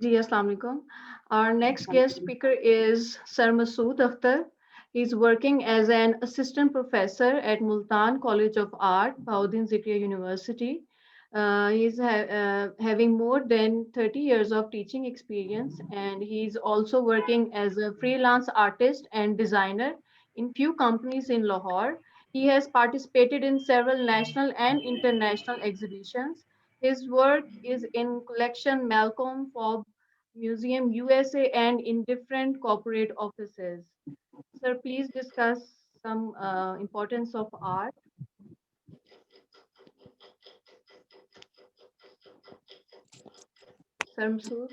Speaker 7: Ji, Assalamu alaikum. Our next guest speaker is Sir Masood Akhtar. He's working as an assistant professor at Multan College of Art, Bahauddin Zikriya University. He's having more than 30 years of teaching experience, and he's also working as a freelance artist and designer in few companies in Lahore. He has participated in several national and international exhibitions. His work is in collection Malcolm Forbes Museum USA and in different corporate offices. Sir, please discuss some importance of art. Sir Masood.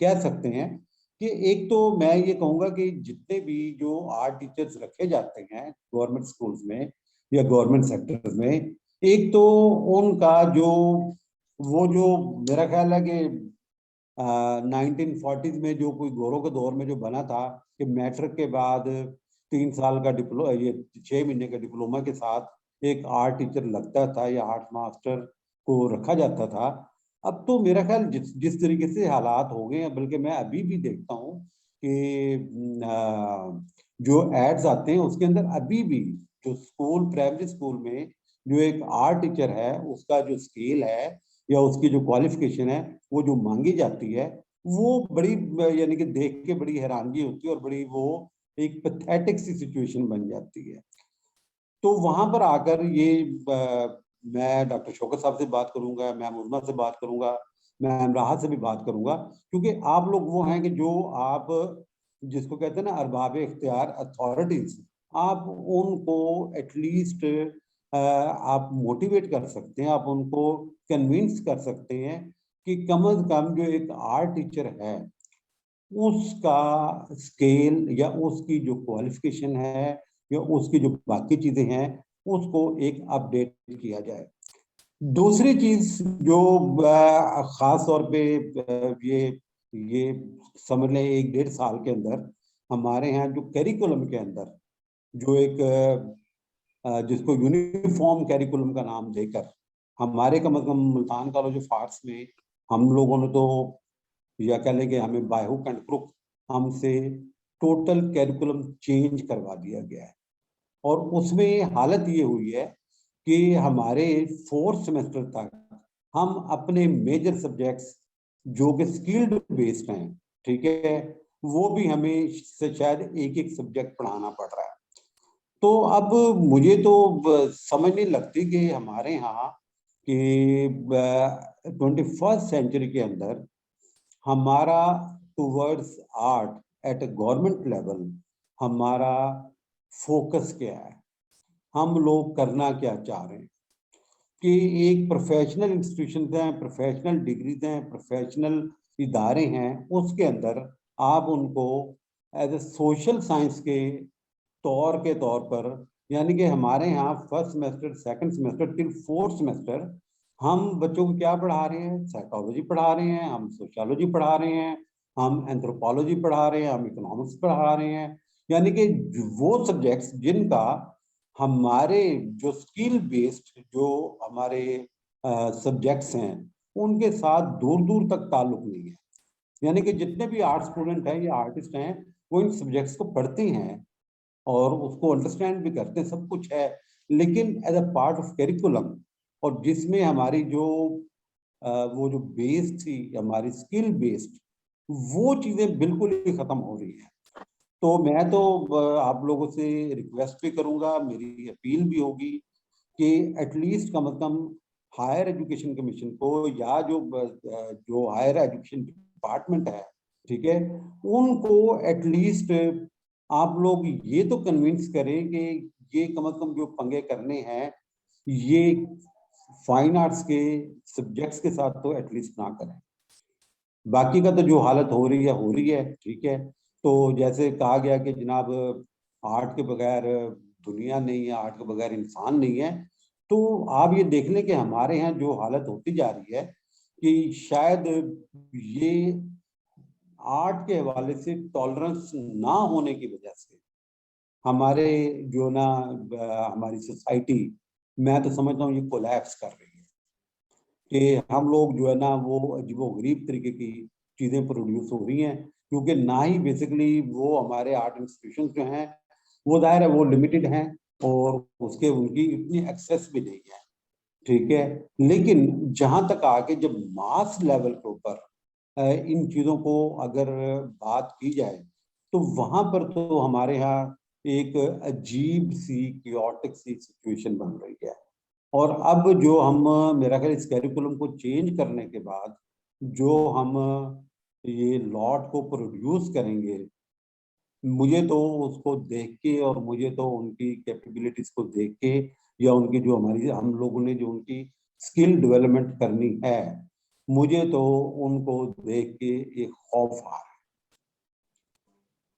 Speaker 9: کہہ سکتے ہیں کہ ایک تو میں یہ کہوں گا کہ جتنے بھی جو آرٹ ٹیچرز رکھے جاتے ہیں گورنمنٹ اسکولز میں یا گورنمنٹ سیکٹر میں، ایک تو ان کا جو میرا خیال ہے کہ 1940s میں جو کوئی گوروں کے دور میں جو بنا تھا کہ میٹرک کے بعد 3 سال کا یہ 6 مہینے کا ڈپلوما کے ساتھ ایک آرٹ ٹیچر لگتا تھا یا آرٹ ماسٹر کو رکھا جاتا تھا. اب تو میرا خیال جس طریقے سے حالات ہو گئے ہیں، بلکہ میں ابھی بھی دیکھتا ہوں کہ جو ایڈز آتے ہیں اس کے اندر ابھی بھی جو پرائمری اسکول میں جو ایک آرٹ ٹیچر ہے اس کا جو اسکیل ہے یا اس کی جو کوالیفیکیشن ہے وہ جو مانگی جاتی ہے وہ بڑی یعنی کہ دیکھ کے بڑی حیرانگی ہوتی ہے اور بڑی وہ ایک پیتھیٹک سی سچویشن بن جاتی ہے. تو وہاں پر آ کر یہ میں ڈاکٹر شوکت صاحب سے بات کروں گا، میں عظمیٰ سے بات کروں گا، میں راحت سے بھی بات کروں گا، کیونکہ آپ لوگ وہ ہیں کہ جو آپ جس کو کہتے ہیں نا ارباب اختیار اتھارٹیز، آپ ان کو ایٹ لیسٹ آپ موٹیویٹ کر سکتے ہیں، آپ ان کو کنوینس کر سکتے ہیں کہ کم از کم جو ایک آرٹ ٹیچر ہے اس کا اسکیل یا اس کی جو کوالیفیکیشن ہے یا اس کی جو باقی چیزیں ہیں اس کو ایک اپ ڈیٹ کیا جائے. دوسری چیز جو خاص طور پہ یہ سمجھ لیں 1-1.5 سال کے اندر ہمارے یہاں جو کیریکولم کے اندر جو ایک جس کو یونیفارم کیریکولم کا نام دے کر ہمارے کم از کم ملتان کالج آف آرٹس میں ہم لوگوں نے تو یا کہہ لیں کہ ہمیں بائی ہک اینڈ کروک ہم سے ٹوٹل کیریکولم چینج کروا دیا گیا ہے. اور اس میں حالت یہ ہوئی ہے کہ ہمارے 4th سیمسٹر تک ہم اپنے میجر سبجیکٹس جو کہ اسکلڈ بیسڈ ہیں، ٹھیک ہے، وہ بھی ہمیں سے شاید ایک سبجیکٹ پڑھانا پڑ رہا ہے. تو اب مجھے تو سمجھ نہیں لگتی کہ ہمارے یہاں کہ 21st سینچری کے اندر ہمارا towards art at a government level ہمارا فوکس کیا ہے، ہم لوگ کرنا کیا چاہ رہے ہیں. کہ ایک پروفیشنل انسٹیٹیوشنز ہیں، پروفیشنل ڈگریز ہیں، پروفیشنل ادارے ہیں، اس کے اندر آپ ان کو ایز اے سوشل سائنس کے طور پر یعنی کہ ہمارے یہاں 1st سیمسٹر 2nd سیمسٹر ٹل 4th سیمسٹر ہم بچوں کو کیا پڑھا رہے ہیں؟ سائیکالوجی پڑھا رہے ہیں، ہم سوشیالوجی پڑھا رہے ہیں، ہم اینتھروپولوجی پڑھا رہے ہیں، ہم اکنامکس پڑھا رہے ہیں. یعنی کہ وہ سبجیکٹس جن کا ہمارے جو اسکل بیسڈ جو ہمارے سبجیکٹس ہیں ان کے ساتھ دور دور تک تعلق نہیں ہے. یعنی کہ جتنے بھی آرٹ اسٹوڈنٹ ہیں یا آرٹسٹ ہیں وہ ان سبجیکٹس کو پڑھتے ہیں اور اس کو انڈرسٹینڈ بھی کرتے ہیں، سب کچھ ہے، لیکن as a part of curriculum اور جس میں ہماری جو وہ جو بیس تھی ہماری اسکل بیسڈ وہ چیزیں بالکل ہی ختم ہو رہی ہیں. تو میں تو آپ لوگوں سے ریکویسٹ بھی کروں گا، میری اپیل بھی ہوگی کہ ایٹ لیسٹ کم از کم ہائر ایجوکیشن کمیشن کو یا جو ہائر ایجوکیشن ڈپارٹمنٹ ہے، ٹھیک ہے، ان کو ایٹ لیسٹ آپ لوگ یہ تو کنونس کریں کہ یہ کم از کم جو پنگے کرنے ہیں یہ فائن آرٹس کے سبجیکٹس کے ساتھ تو ایٹ لیسٹ نہ کریں. باقی کا تو جو حالت ہو رہی ہے ٹھیک ہے. تو جیسے کہا گیا کہ جناب آرٹ کے بغیر دنیا نہیں ہے، آرٹ کے بغیر انسان نہیں ہے، تو آپ یہ دیکھ لیں کہ ہمارے یہاں جو حالت ہوتی جا رہی ہے کہ شاید یہ آرٹ کے حوالے سے ٹالرنس نہ ہونے کی وجہ سے ہمارے جو نا ہماری سوسائٹی میں تو سمجھتا ہوں یہ کولیپس کر رہی ہے کہ ہم لوگ جو ہے نا وہ عجیب و غریب طریقے کی چیزیں پروڈیوس ہو رہی ہیں، کیونکہ نہ ہی بیسیکلی وہ ہمارے آرٹ انسٹیٹیوشنز جو ہیں وہ ظاہر ہے وہ لمیٹڈ ہیں اور اس کے ان کی اتنی ایکسیس بھی نہیں ہے، ٹھیک ہے. لیکن جہاں تک آگے جب ماس لیول کے اوپر ان چیزوں کو اگر بات کی جائے تو وہاں پر تو ہمارے ہاں ایک عجیب سی کیوٹک سی سچویشن بن رہی ہے. اور اب جو ہم میرا خیال اس کیریکولم کو چینج کرنے کے بعد جو ہم یہ لاٹ کو پروڈیوس کریں گے، مجھے تو اس کو دیکھ کے اور مجھے تو ان کی کیپیبلٹیز کو دیکھ کے یا ان کی جو ہم لوگوں نے جو ان کی اسکل ڈیولپمنٹ کرنی ہے مجھے تو ان کو دیکھ کے ایک خوف آ رہا ہے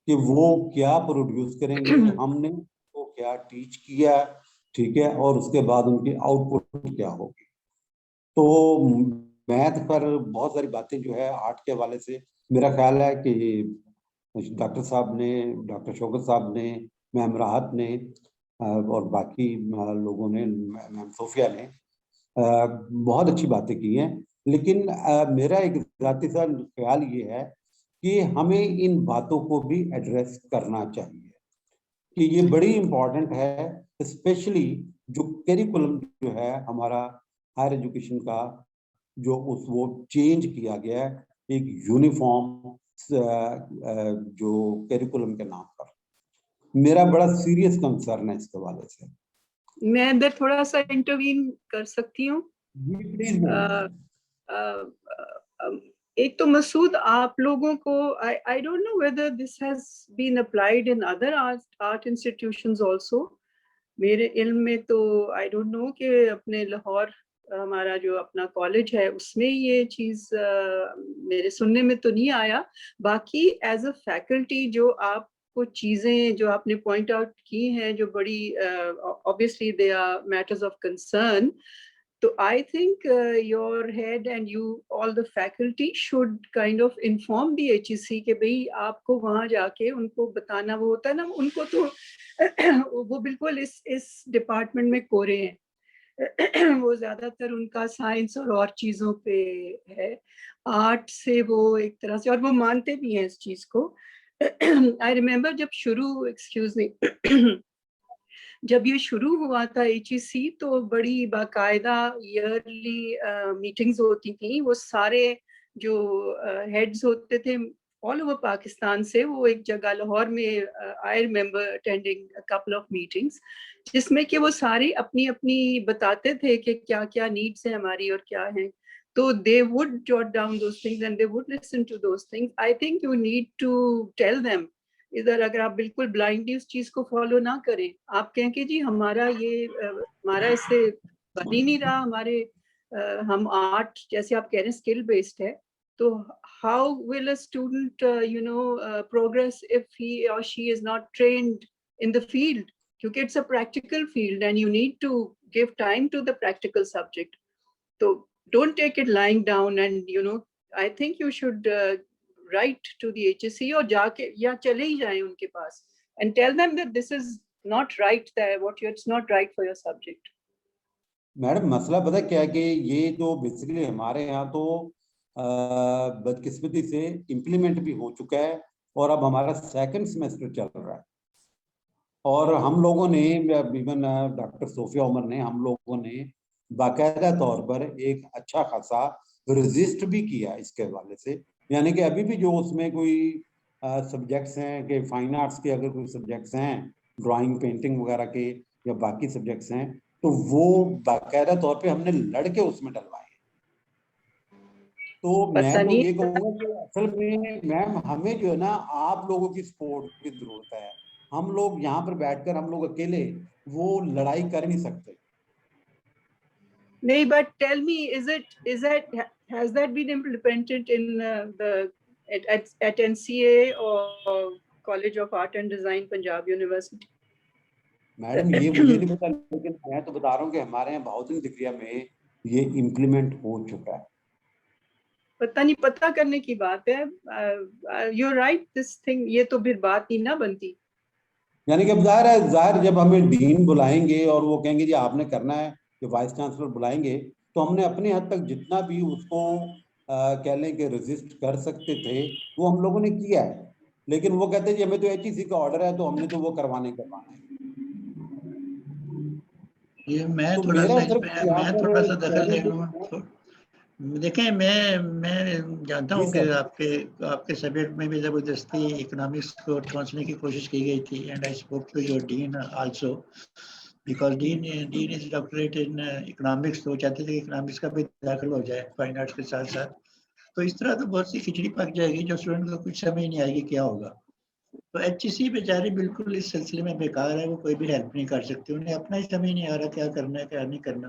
Speaker 9: کہ وہ کیا پروڈیوس کریں گے, ہم نے وہ کیا ٹیچ کیا, ٹھیک ہے, اور اس کے بعد ان کی آؤٹ پٹ کیا ہوگی. تو میتھ پر بہت ساری باتیں جو ہے آرٹ کے حوالے سے میرا خیال ہے کہ ڈاکٹر صاحب نے, ڈاکٹر شوکت صاحب نے, میم راحت نے اور باقی لوگوں نے, میم صوفیہ نے بہت اچھی باتیں کی ہیں. لیکن میرا ایک ذاتی سا خیال یہ ہے کہ ہمیں ان باتوں کو بھی ایڈریس کرنا چاہیے کہ یہ بڑی امپورٹنٹ ہے, اسپیشلی جو کیریکولم جو ہے ہمارا ہائر ایجوکیشن کا, جو وہ چینج کیا گیا ہے ایک یونیفارم جو کیریکولم کے نام پر. میرا بڑا سیریس کنسرن ہے اس حوالے سے.
Speaker 7: میں ادھر تھوڑا سا انٹروین کر سکتی ہوں. ایک تو مسعود, آپ لوگوں کو I don't know whether this has been applied in other art institutions also. میرے علم میں تو I don't know کہ اپنے لاہور ہمارا جو اپنا کالج ہے اس میں یہ چیز میرے سننے میں تو نہیں آیا. باقی ایز اے فیکلٹی جو آپ کو چیزیں جو آپ نے پوائنٹ آؤٹ کی ہیں جو بڑی obviously they are matters of concern. تو I think your head and you all the faculty should kind of inform the HEC کہ بھئی آپ کو وہاں جا کے ان کو بتانا, وہ ہوتا ہے نا, ان کو تو وہ بالکل اس ڈپارٹمنٹ میں کورے ہیں, وہ زیادہ تر ان کا سائنس اور چیزوں پہ ہے, آرٹ سے وہ ایک طرح سے, اور وہ مانتے بھی ہیں اس چیز کو. I remember جب شروع جب یہ شروع ہوا تھا HEC تو بڑی باقاعدہ ایئرلی میٹنگز ہوتی تھیں. وہ سارے جو ہیڈز ہوتے تھے all over پاکستان سے, وہ ایک جگہ لاہور میں I remember attending a couple of meetings جس میں کہ وہ سارے اپنی اپنی بتاتے تھے کہ کیا کیا نیڈس ہیں ہماری اور کیا ہیں. تو they would jot down those things and they would listen to those things. I think you need to tell them. ادھر اگر آپ بالکل بلائنڈلی اس چیز کو فالو نہ کریں, آپ کہیں کہ جی ہمارا اس سے بن ہی نہیں رہا, ہمارے ہم آرٹ جیسے آپ کہہ رہے ہیں اسکل بیسڈ ہے, تو how will a student progress if he or she is not trained in the field, کیونکہ it's a practical field and you need to give time to the practical subject. So don't take it lying down and I think you should write to the HSC اور جا کے یا چلے ہی جائیں ان کے پاس and tell them that this is not right, that it's not right for your subject.
Speaker 9: Madam مسئلہ پتہ کیا ہے کہ یہ تو بیسیکلی ہمارے یہاں تو بدقسمتی سے امپلیمنٹ بھی ہو چکا ہے اور اب ہمارا سیکنڈ سیمسٹر چل رہا ہے, اور ہم لوگوں نے ایون ڈاکٹر صوفیہ عمر نے, ہم لوگوں نے باقاعدہ طور پر ایک اچھا خاصا رجسٹ بھی کیا اس کے حوالے سے. یعنی کہ ابھی بھی جو اس میں کوئی سبجیکٹس ہیں کہ فائن آرٹس کے اگر کوئی سبجیکٹس ہیں, ڈرائنگ پینٹنگ وغیرہ کے یا باقی سبجیکٹس ہیں, تو وہ باقاعدہ طور پہ ہم نے لڑ کے اس میں ڈلوائے. تو میں تو یہ کہوں گا کہ اصل میں میم ہمیں جو ہے نا آپ لوگوں کی سپورٹ کی ضرورت ہے. ہم لوگ یہاں پر بیٹھ کر ہم لوگ اکیلے وہ لڑائی کر نہیں سکتے.
Speaker 7: نہیں, but tell me, has that been implemented in at NCA or College of Art and Design, Punjab University?
Speaker 9: Madam یہ مجھے نہیں پتا, لیکن میں تو بتا رہا ہوں کہ ہمارے یہاں بہاؤدین ذکریہ میں یہ امپلیمنٹ ہو چکا ہے.
Speaker 7: پتہ نہیں, پتہ کرنے کی بات ہے. You're right, this thing, یہ تو پھر بات ہی نہ بنتی.
Speaker 9: یعنی کہ ظاہر جب ہمیں ڈین بلائیں گے اور وہ کہیں گے جی آپ نے کرنا ہے, جو وائس چانسلر بلائیں گے, تو ہم نے اپنی حد تک جتنا بھی اس کو کہہ لیں کہ رجسٹ کر سکتے تھے وہ ہم لوگوں نے کیا ہے. لیکن وہ کہتے ہیں جی ہمیں تو HEC کا آرڈر ہے تو ہم نے تو وہ کروانا ہے.
Speaker 2: یہ میں تھوڑا سا دخل دے لوں. دیکھیں میں جانتا ہوں کہ آپ کے سبجیکٹ میں بھی زبردستی اکنامکس کو ٹھونسنے کی کوشش کی گئی تھی, and I spoke to your dean also, because dean is doctorate in economics, تو وہ چاہتے تھے کہ اکنامکس کا بھی داخل ہو جائے فائن آرٹس کے ساتھ ساتھ. تو اس طرح تو بہت سی کھچڑی پک جائے گی جو اسٹوڈنٹ کو کچھ سمجھ نہیں آئے گی کیا ہوگا. تو HEC بیچارے بالکل اس سلسلے میں بیکار ہے, وہ کوئی بھی ہیلپ نہیں کر سکتے, انہیں اپنا ہی سمجھ نہیں آ رہا کیا کرنا ہے کیا نہیں کرنا.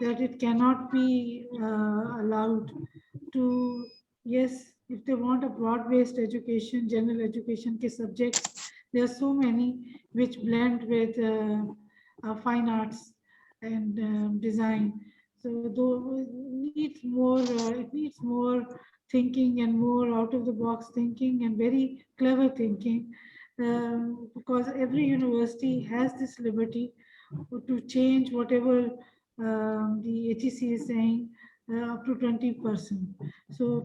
Speaker 6: that it cannot be allowed to, yes, if they want a broad-based education, general education ke subjects, there are so many which blend with fine arts and design. So though it needs more thinking and more out of the box thinking and very clever thinking, because every university has this liberty to change whatever the HEC is saying up to 20%. So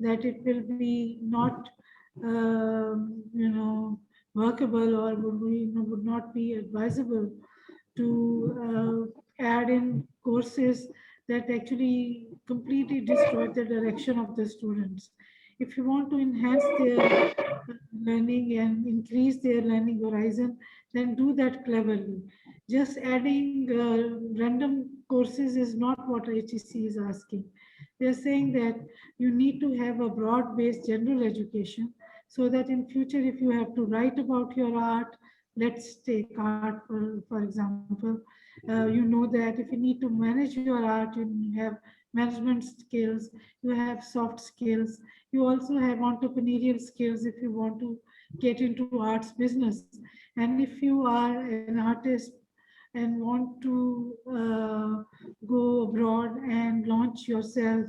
Speaker 6: that it will be not workable or would not be advisable to add in courses that actually completely destroy the direction of the students. If you want to enhance their learning and increase their learning horizon, then do that cleverly. Just adding random courses is not what HEC is asking. They're saying that you need to have a broad-based general education so that in future, if you have to write about your art, let's take art for example, you know that if you need to manage your art, you have management skills, you have soft skills, you also have entrepreneurial skills if you want to get into arts business. And if you are an artist and want to go abroad and launch yourself,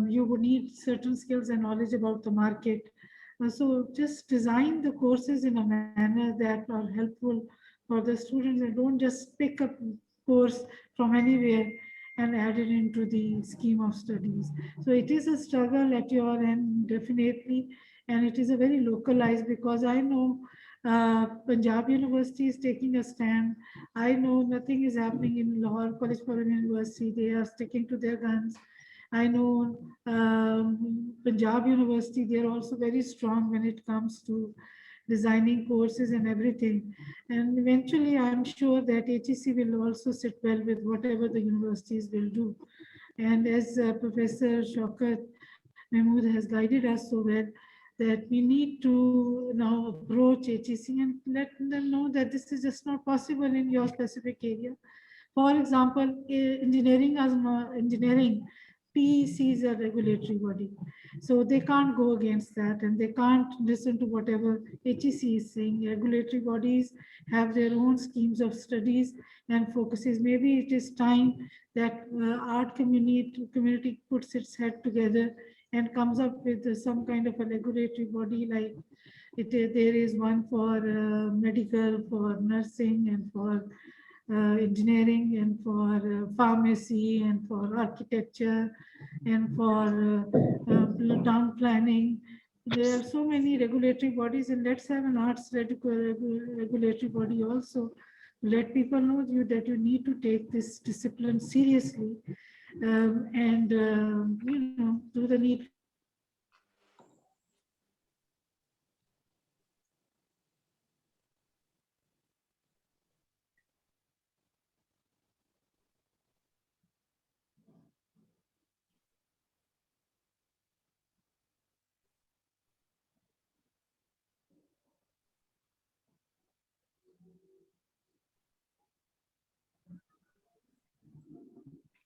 Speaker 6: you would need certain skills and knowledge about the market. So just design the courses in a manner that are helpful for the students, and don't just pick up course from anywhere and add it into the scheme of studies. So it is a struggle at your end, definitely, and it is a very localized, because I know Punjab University is taking a stand. I know nothing is happening in Lahore College Foreign University. They are sticking to their guns. I know Punjab University, they are also very strong when it comes to designing courses and everything. And eventually, I'm sure that HEC will also sit well with whatever the universities will do. And as Professor Shaukat Mahmood has guided us so well, that we need to now approach HEC and let them know that this is just not possible in your specific area. For example, engineering, PEC is a regulatory body, so they can't go against that, and they can't listen to whatever HEC is saying. Regulatory bodies have their own schemes of studies and focuses. Maybe it is time that art community puts its head together and comes up with some kind of a regulatory body, like there is one for medical, for nursing, and for engineering, and for pharmacy, and for architecture, and for town planning. There are so many regulatory bodies, and let's have an arts regulatory body also. Let people know that you need to take this discipline seriously, and do the need.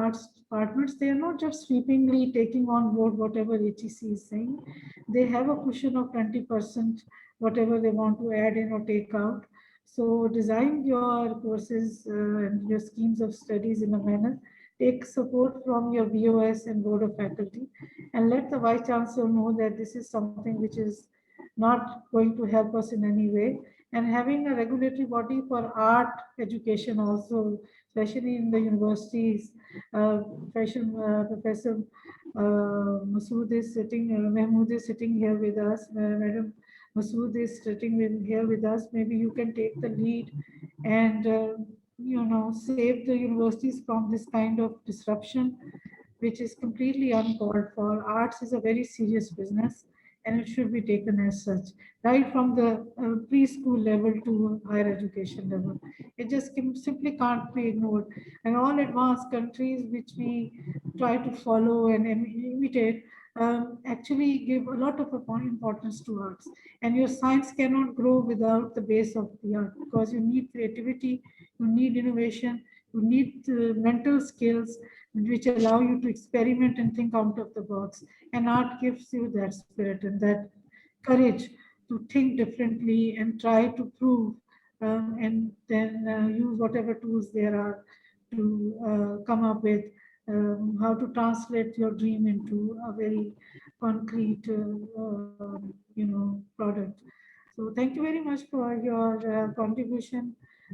Speaker 6: arts departments, they are not just sweepingly taking on board whatever HEC is saying. They have a cushion of 20% whatever they want to add in or take out. So design your courses and your schemes of studies in a manner, take support from your BOS and Board of Faculty, and let the Vice Chancellor know that this is something which is not going to help us in any way. And having a regulatory body for art education also, especially in the universities. Professor Masood is sitting, Mahmood is sitting here with us, Madam Masood is sitting here with us. Maybe you can take the lead and save the universities from this kind of disruption, which is completely uncalled for. Arts is a very serious business, and it should be taken as such, right from the preschool level to higher education level. It just simply can't be ignored. And all advanced countries which we try to follow and imitate actually give a lot of importance to arts. And your science cannot grow without the base of the art, because you need creativity, you need innovation, you need mental skills which allow you to experiment and think out of the box. And art gives you that spirit and that courage to think differently and try to prove and then use whatever tools there are to come up with how to translate your dream into a very concrete, product. So thank you very much for your contribution.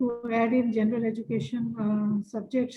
Speaker 6: to add in general education subjects.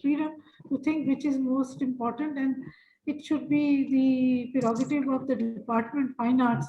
Speaker 6: freedom to think which is most important, and it should be the prerogative of the department fine arts,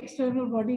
Speaker 6: external body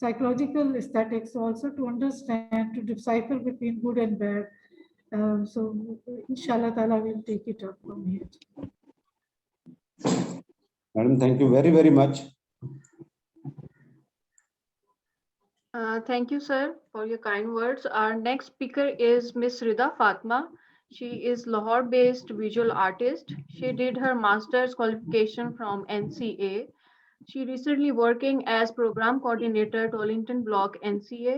Speaker 6: psychological aesthetics also to understand, to decipher between good and bad. So inshallah ta'ala we'll take it up from here.
Speaker 9: Madam, thank you very, very much.
Speaker 10: Thank you, sir, for your kind words. Our next speaker is Miss Rida Fatma. She is Lahore-based visual artist. She did her master's qualification from NCA. She recently working as program coordinator to Tollington Block NCA.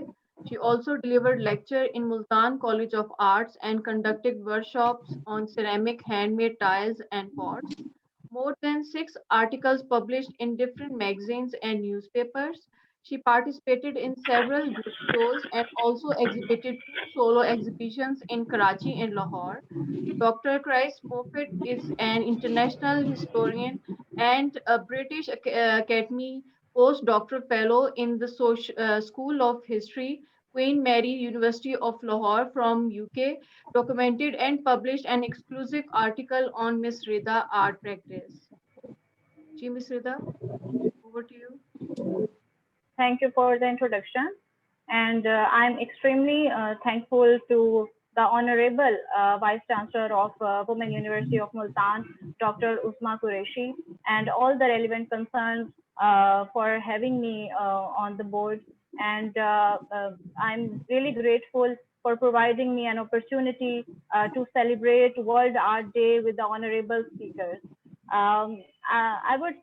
Speaker 10: She also delivered lecture in Multan College of Arts and conducted workshops on ceramic, handmade tiles and pots. More than 6 articles published in different magazines and newspapers. She participated in several group shows and also exhibited 2 solo exhibitions in Karachi and Lahore. Dr. Chris Moffat is an international historian and a British Academy postdoctoral fellow in the School of History, Queen Mary University of Lahore from UK, documented and published an exclusive article on Miss Rida art practice. Ji, Miss Rida, over to you.
Speaker 11: Thank you for the introduction. And I'm extremely thankful to the Honorable Vice Chancellor of Women University of Multan, Dr. Usma Qureshi, and all the relevant concerns for having me on the board. And I'm really grateful for providing me an opportunity to celebrate World Art Day with the honorable speakers. I would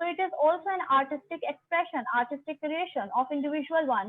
Speaker 11: so it is also an artistic expression artistic creation of individual one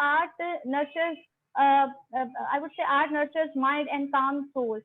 Speaker 11: art nurtures I would say art nurtures mind and calm soul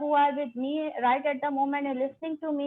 Speaker 11: who are with me right at the moment and listening to me.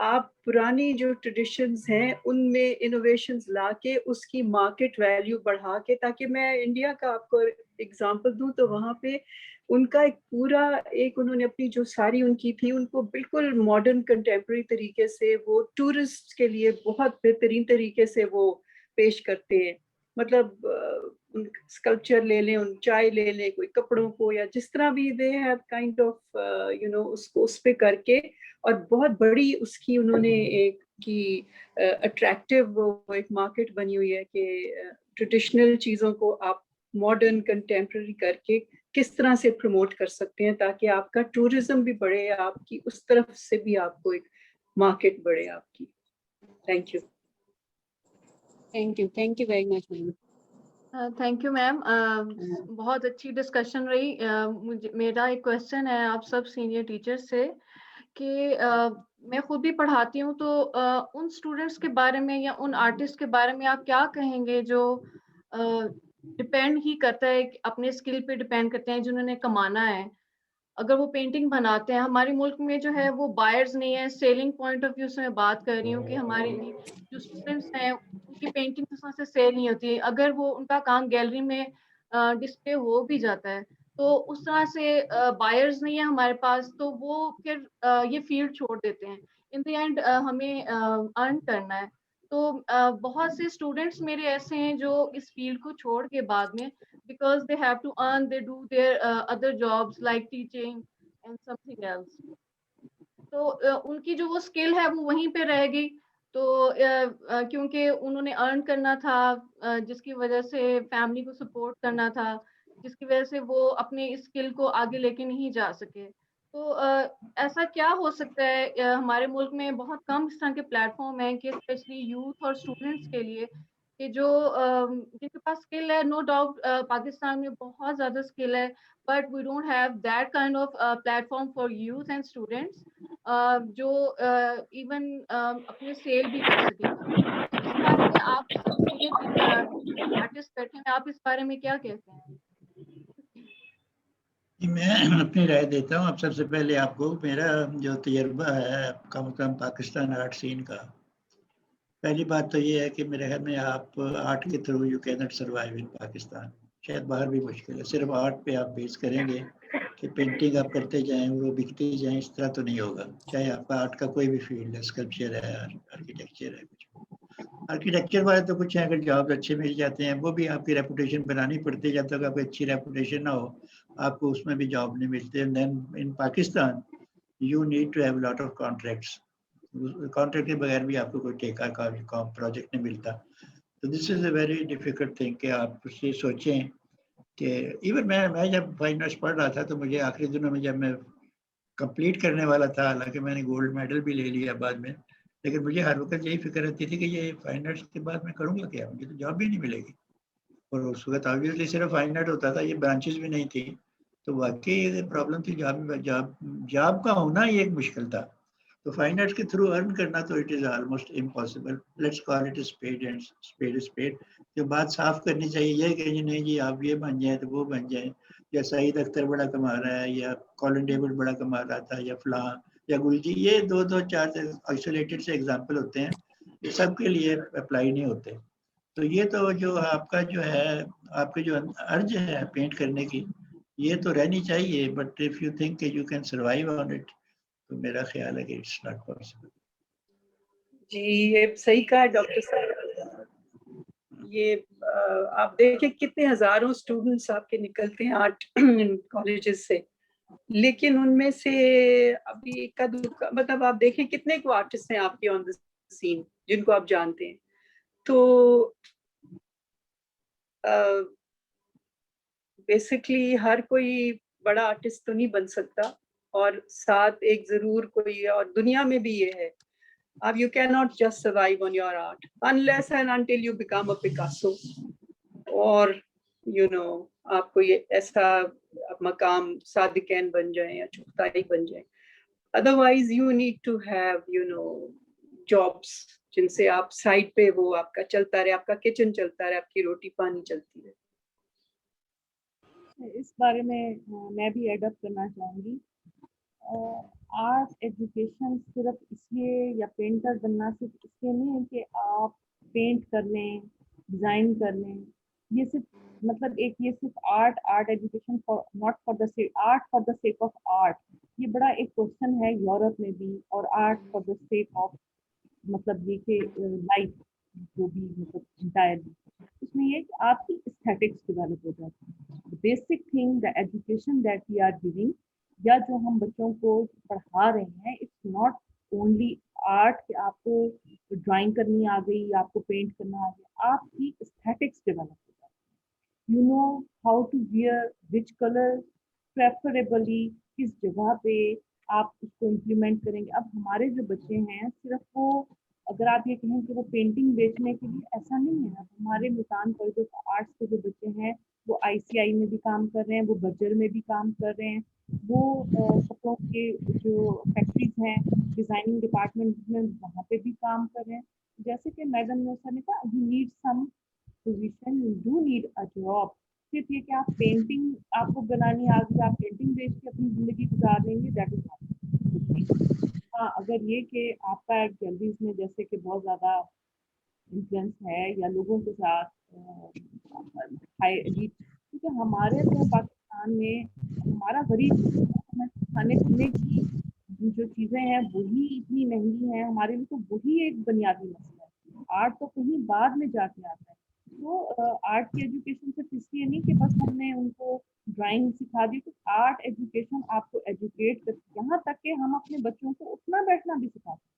Speaker 7: آپ پرانی جو traditions ہیں ان میں innovations لا کے اس کی market value بڑھا کے, تاکہ میں انڈیا کا آپ کو اگزامپل دوں تو وہاں پہ ان کا ایک پورا انہوں نے اپنی جو ساری ان کی تھی ان کو بالکل ماڈرن کنٹمپرری طریقے سے وہ ٹورسٹ کے لیے بہت بہترین طریقے سے وہ پیش کرتے ہیں. مطلب اسکلپچر لے لیں, ان چائے لے لیں, کوئی کپڑوں کو, یا جس طرح بھی دے ہیو کائنڈ آف اس کو اس پہ کر کے, اور بہت بڑی اس کی انہوں نے ایک کی اٹریکٹیو ایک مارکیٹ بنی ہوئی ہے کہ ٹریڈیشنل چیزوں کو آپ ماڈرن کنٹمپرری کر کے کس طرح سے پروموٹ کر سکتے ہیں تاکہ آپ کا ٹورزم بھی بڑھے, آپ کی اس طرف سے بھی آپ کو ایک مارکیٹ بڑھے آپ کی. Thank you.
Speaker 1: Thank you very much ma'am.
Speaker 10: Thank you ma'am, بہت اچھی ڈسکشن رہی. میرا ایک کوشچن ہے آپ سب سینئر ٹیچر سے کہ میں خود بھی پڑھاتی ہوں, تو ان اسٹوڈینٹس کے بارے میں یا ان آرٹسٹ کے بارے میں آپ کیا کہیں گے جو ڈپینڈ ہی کرتا ہے, اپنے اسکل پہ ڈپینڈ کرتے ہیں, جنہوں نے کمانا ہے. اگر وہ پینٹنگ بناتے ہیں, ہمارے ملک میں جو ہے وہ بائرز نہیں ہے. سیلنگ پوائنٹ آف ویو سے میں بات کر رہی ہوں کہ ہمارے جو اسٹوڈینٹس ہیں ان کی پینٹنگ اس طرح سے سیل نہیں ہوتی. اگر وہ ان کا کام گیلری میں ڈسپلے ہو بھی جاتا ہے تو اس طرح سے بائرز نہیں ہے ہمارے پاس, تو وہ پھر یہ فیلڈ چھوڑ دیتے ہیں. ان دی اینڈ ہمیں ارن کرنا ہے. تو بہت سے اسٹوڈینٹس میرے ایسے ہیں جو اس فیلڈ کو چھوڑ کے بعد میں, because they have to earn, they do their other jobs like teaching and something else. تو ان کی جو وہ اسکل ہے وہ وہیں پہ رہ گئی. تو کیونکہ انہوں نے ارن کرنا تھا, جس کی وجہ سے فیملی کو سپورٹ کرنا تھا, جس کی وجہ سے وہ اپنے اسکل کو آگے لے کے نہیں جا سکے. تو ایسا کیا ہو سکتا ہے, ہمارے ملک میں بہت کم اس طرح کے پلیٹ فارم ہیں کہ اسپیشلی یوتھ اور اسٹوڈینٹس کے لیے, کہ جو جن کے پاس اسکل ہے. نو ڈاؤٹ پاکستان میں بہت زیادہ اسکل ہے, but we don't have that kind of platform for youth and students جو ایون اپنے سیل بھی کر سکیں. تو اس بارے میں آپ سب سینئر آرٹسٹ بیٹھے ہیں, آپ اس بارے میں کیا کہتے ہیں؟
Speaker 2: میں اپنی رائے دیتا ہوں. اب سب سے پہلے آپ کو میرا جو تجربہ ہے کم از کم پاکستان آرٹ سین کا, پہلی بات تو یہ ہے کہ میرے خیال میں آپ آرٹ کے through you can not survive in Pakistan. شاید باہر بھی مشکل ہے. صرف آرٹ پہ آپ بیس کریں گے کہ پینٹنگ آپ کرتے جائیں, وہ بکتے جائیں, اس طرح تو نہیں ہوگا. چاہے آپ کا آرٹ کا کوئی بھی فیلڈ ہے, اسکلپچر ہے, آرکیٹیکچر ہے, کچھ آرکیٹیکچر والے تو کچھ ہیں, اگر جاب اچھے مل جاتے ہیں وہ بھی آپ کی ریپوٹیشن بنانی پڑتی ہے. جب تک آپ کی اچھی ریپوٹیشن نہ ہو آپ کو اس میں بھی جاب نہیں ملتی. Then in Pakistan you need to have lot of contracts. Contract کے بغیر بھی آپ کو کوئی ٹھیکہ کا پروجیکٹ نہیں ملتا. تو دس از اے ویری ڈیفیکلٹ تھنگ کہ آپ یہ سوچیں کہ ایون میں جب فائن آرٹس پڑھ رہا تھا تو مجھے آخری دنوں میں جب میں کمپلیٹ کرنے والا تھا, حالانکہ میں نے گولڈ میڈل بھی لے لیا بعد میں, لیکن مجھے ہر وقت یہی فکر رہتی تھی کہ یہ فائن آرٹس کے بعد میں کروں گا کیا, مجھے تو جاب بھی نہیں ملے گی. اور اس وقت آبویسلی صرف فائن آرٹ ہوتا تھا, یہ برانچز بھی نہیں تھی. تو واقعی یہ پرابلم تھی, جاب کا ہونا ہی ایک مشکل تھا. تو فائن آرٹس کے تھرو ارن کرنا تو it is almost impossible. Let's call it speed and speed. جو بات صاف کرنی چاہیے یہ کہ نہیں جی آپ یہ بن جائیں تو وہ بن جائیں, یا سعید اختر بڑا کما رہا ہے, یا کالن ڈیوڈ بڑا کما رہا تھا, یا فلاں یا گلجی, یہ دو چار آئسولیٹڈ سے ایگزامپل ہوتے ہیں, یہ سب کے لیے اپلائی نہیں ہوتے. تو یہ تو جو آپ کا جو ہے آپ کے جو ارج ہے پینٹ کرنے کی, یہ تو رہنی چاہیے. بٹ اف یو تھنک کہ you can survive on it, تو میرا خیال ہے کہ اٹس ناٹ پاسبل.
Speaker 7: جی یہ صحیح کہا ہے ڈاکٹر صاحب. یہ آپ دیکھیں کتنے ہزاروں اسٹوڈنٹس آپ کے نکلتے ہیں آرٹ کالجز سے, لیکن ان میں سے ابھی مطلب آپ دیکھیں کتنے کو آرٹسٹ ہیں آپ کے آن دا سین جن کو آپ جانتے ہیں. تو بیسکلی ہر کوئی بڑا آرٹسٹ تو نہیں بن سکتا, اور ساتھ ایک ضرور کوئی, اور دنیا میں بھی یہ ہے, اب you cannot just survive on your art unless and until you become a Picasso, اور آپ کو یہ ایسا مقام صادقین بن جائیں یا چغتائی بن جائیں. otherwise you need to have jobs جن سے آپ سائڈ پہ وہ آپ کا چلتا رہے, آپ کا کچن چلتا رہے, آپ کی روٹی پانی چلتی رہے.
Speaker 8: اس بارے میں میں بھی ایڈ اپ کرنا چاہوں گی. آرٹ ایجوکیشن صرف اس لیے یا پینٹر بننا صرف اس لیے نہیں ہے کہ آپ پینٹ کر لیں ڈیزائن کر لیں. یہ صرف مطلب ایک یہ صرف art education for not for the sake art for the sake of art, یہ بڑا ایک کوشچن ہے یورپ میں بھی, اور art for the sake of مطلب یہ کہ لائف جو بھی مطلب انٹائرلی اس میں یہ کہ آپ کی اسٹیٹکس ڈیولپ ہو جاتی ہے. Basic thing the education that we are giving یا جو ہم بچوں کو پڑھا رہے ہیں, اٹس ناٹ اونلی آرٹ کہ آپ کو ڈرائنگ کرنی آ گئی, آپ کو پینٹ کرنا آ گیا, آپ کی اسٹیٹکس ڈیولپ ہو جاتی ہے. You know how to wear which colour preferably کس جگہ پہ آپ اس کو امپلیمنٹ کریں گے. اب ہمارے جو بچے ہیں صرف وہ اگر آپ یہ کہیں کہ وہ پینٹنگ بیچنے کے لیے, ایسا نہیں ہے. اب ہمارے ملتان کالج آف آرٹس کے جو بچے ہیں وہ ICI میں بھی کام کر رہے ہیں, وہ بجر میں بھی کام کر رہے ہیں, وہ کپڑوں کے جو فیکٹریز ہیں ڈیزائننگ ڈپارٹمنٹ میں وہاں پہ بھی کام کر رہے ہیں. جیسے کہ میڈم نوسا نے کہا you need some position, you do need a job. صرف یہ کہ آپ پینٹنگ آپ کو بنانی آ گئی, آپ پینٹنگ بیچ کے اپنی زندگی گزار لیں گے, دیٹ از ناٹ. ہاں اگر یہ کہ آپ کا ایک گیلریز میں جیسے کہ بہت زیادہ انفلوئنس ہے یا لوگوں کے ساتھ کیونکہ ہمارے تو پاکستان میں ہمارا غریب کھانے پینے کی جو چیزیں ہیں وہی اتنی مہنگی ہیں ہمارے لیے, تو وہی ایک بنیادی مسئلہ ہے. آرٹ تو کہیں بعد میں جا کے آتا ہے. تو آرٹ کی ایجوکیشن صرف اس لیے نہیں کہ بس ہم نے ان کو ڈرائنگ سکھا دی, تو آرٹ ایجوکیشن آپ کو ایجوکیٹ کرتی, یہاں تک کہ ہم اپنے بچوں کو اٹھنا بیٹھنا بھی سکھاتے ہیں.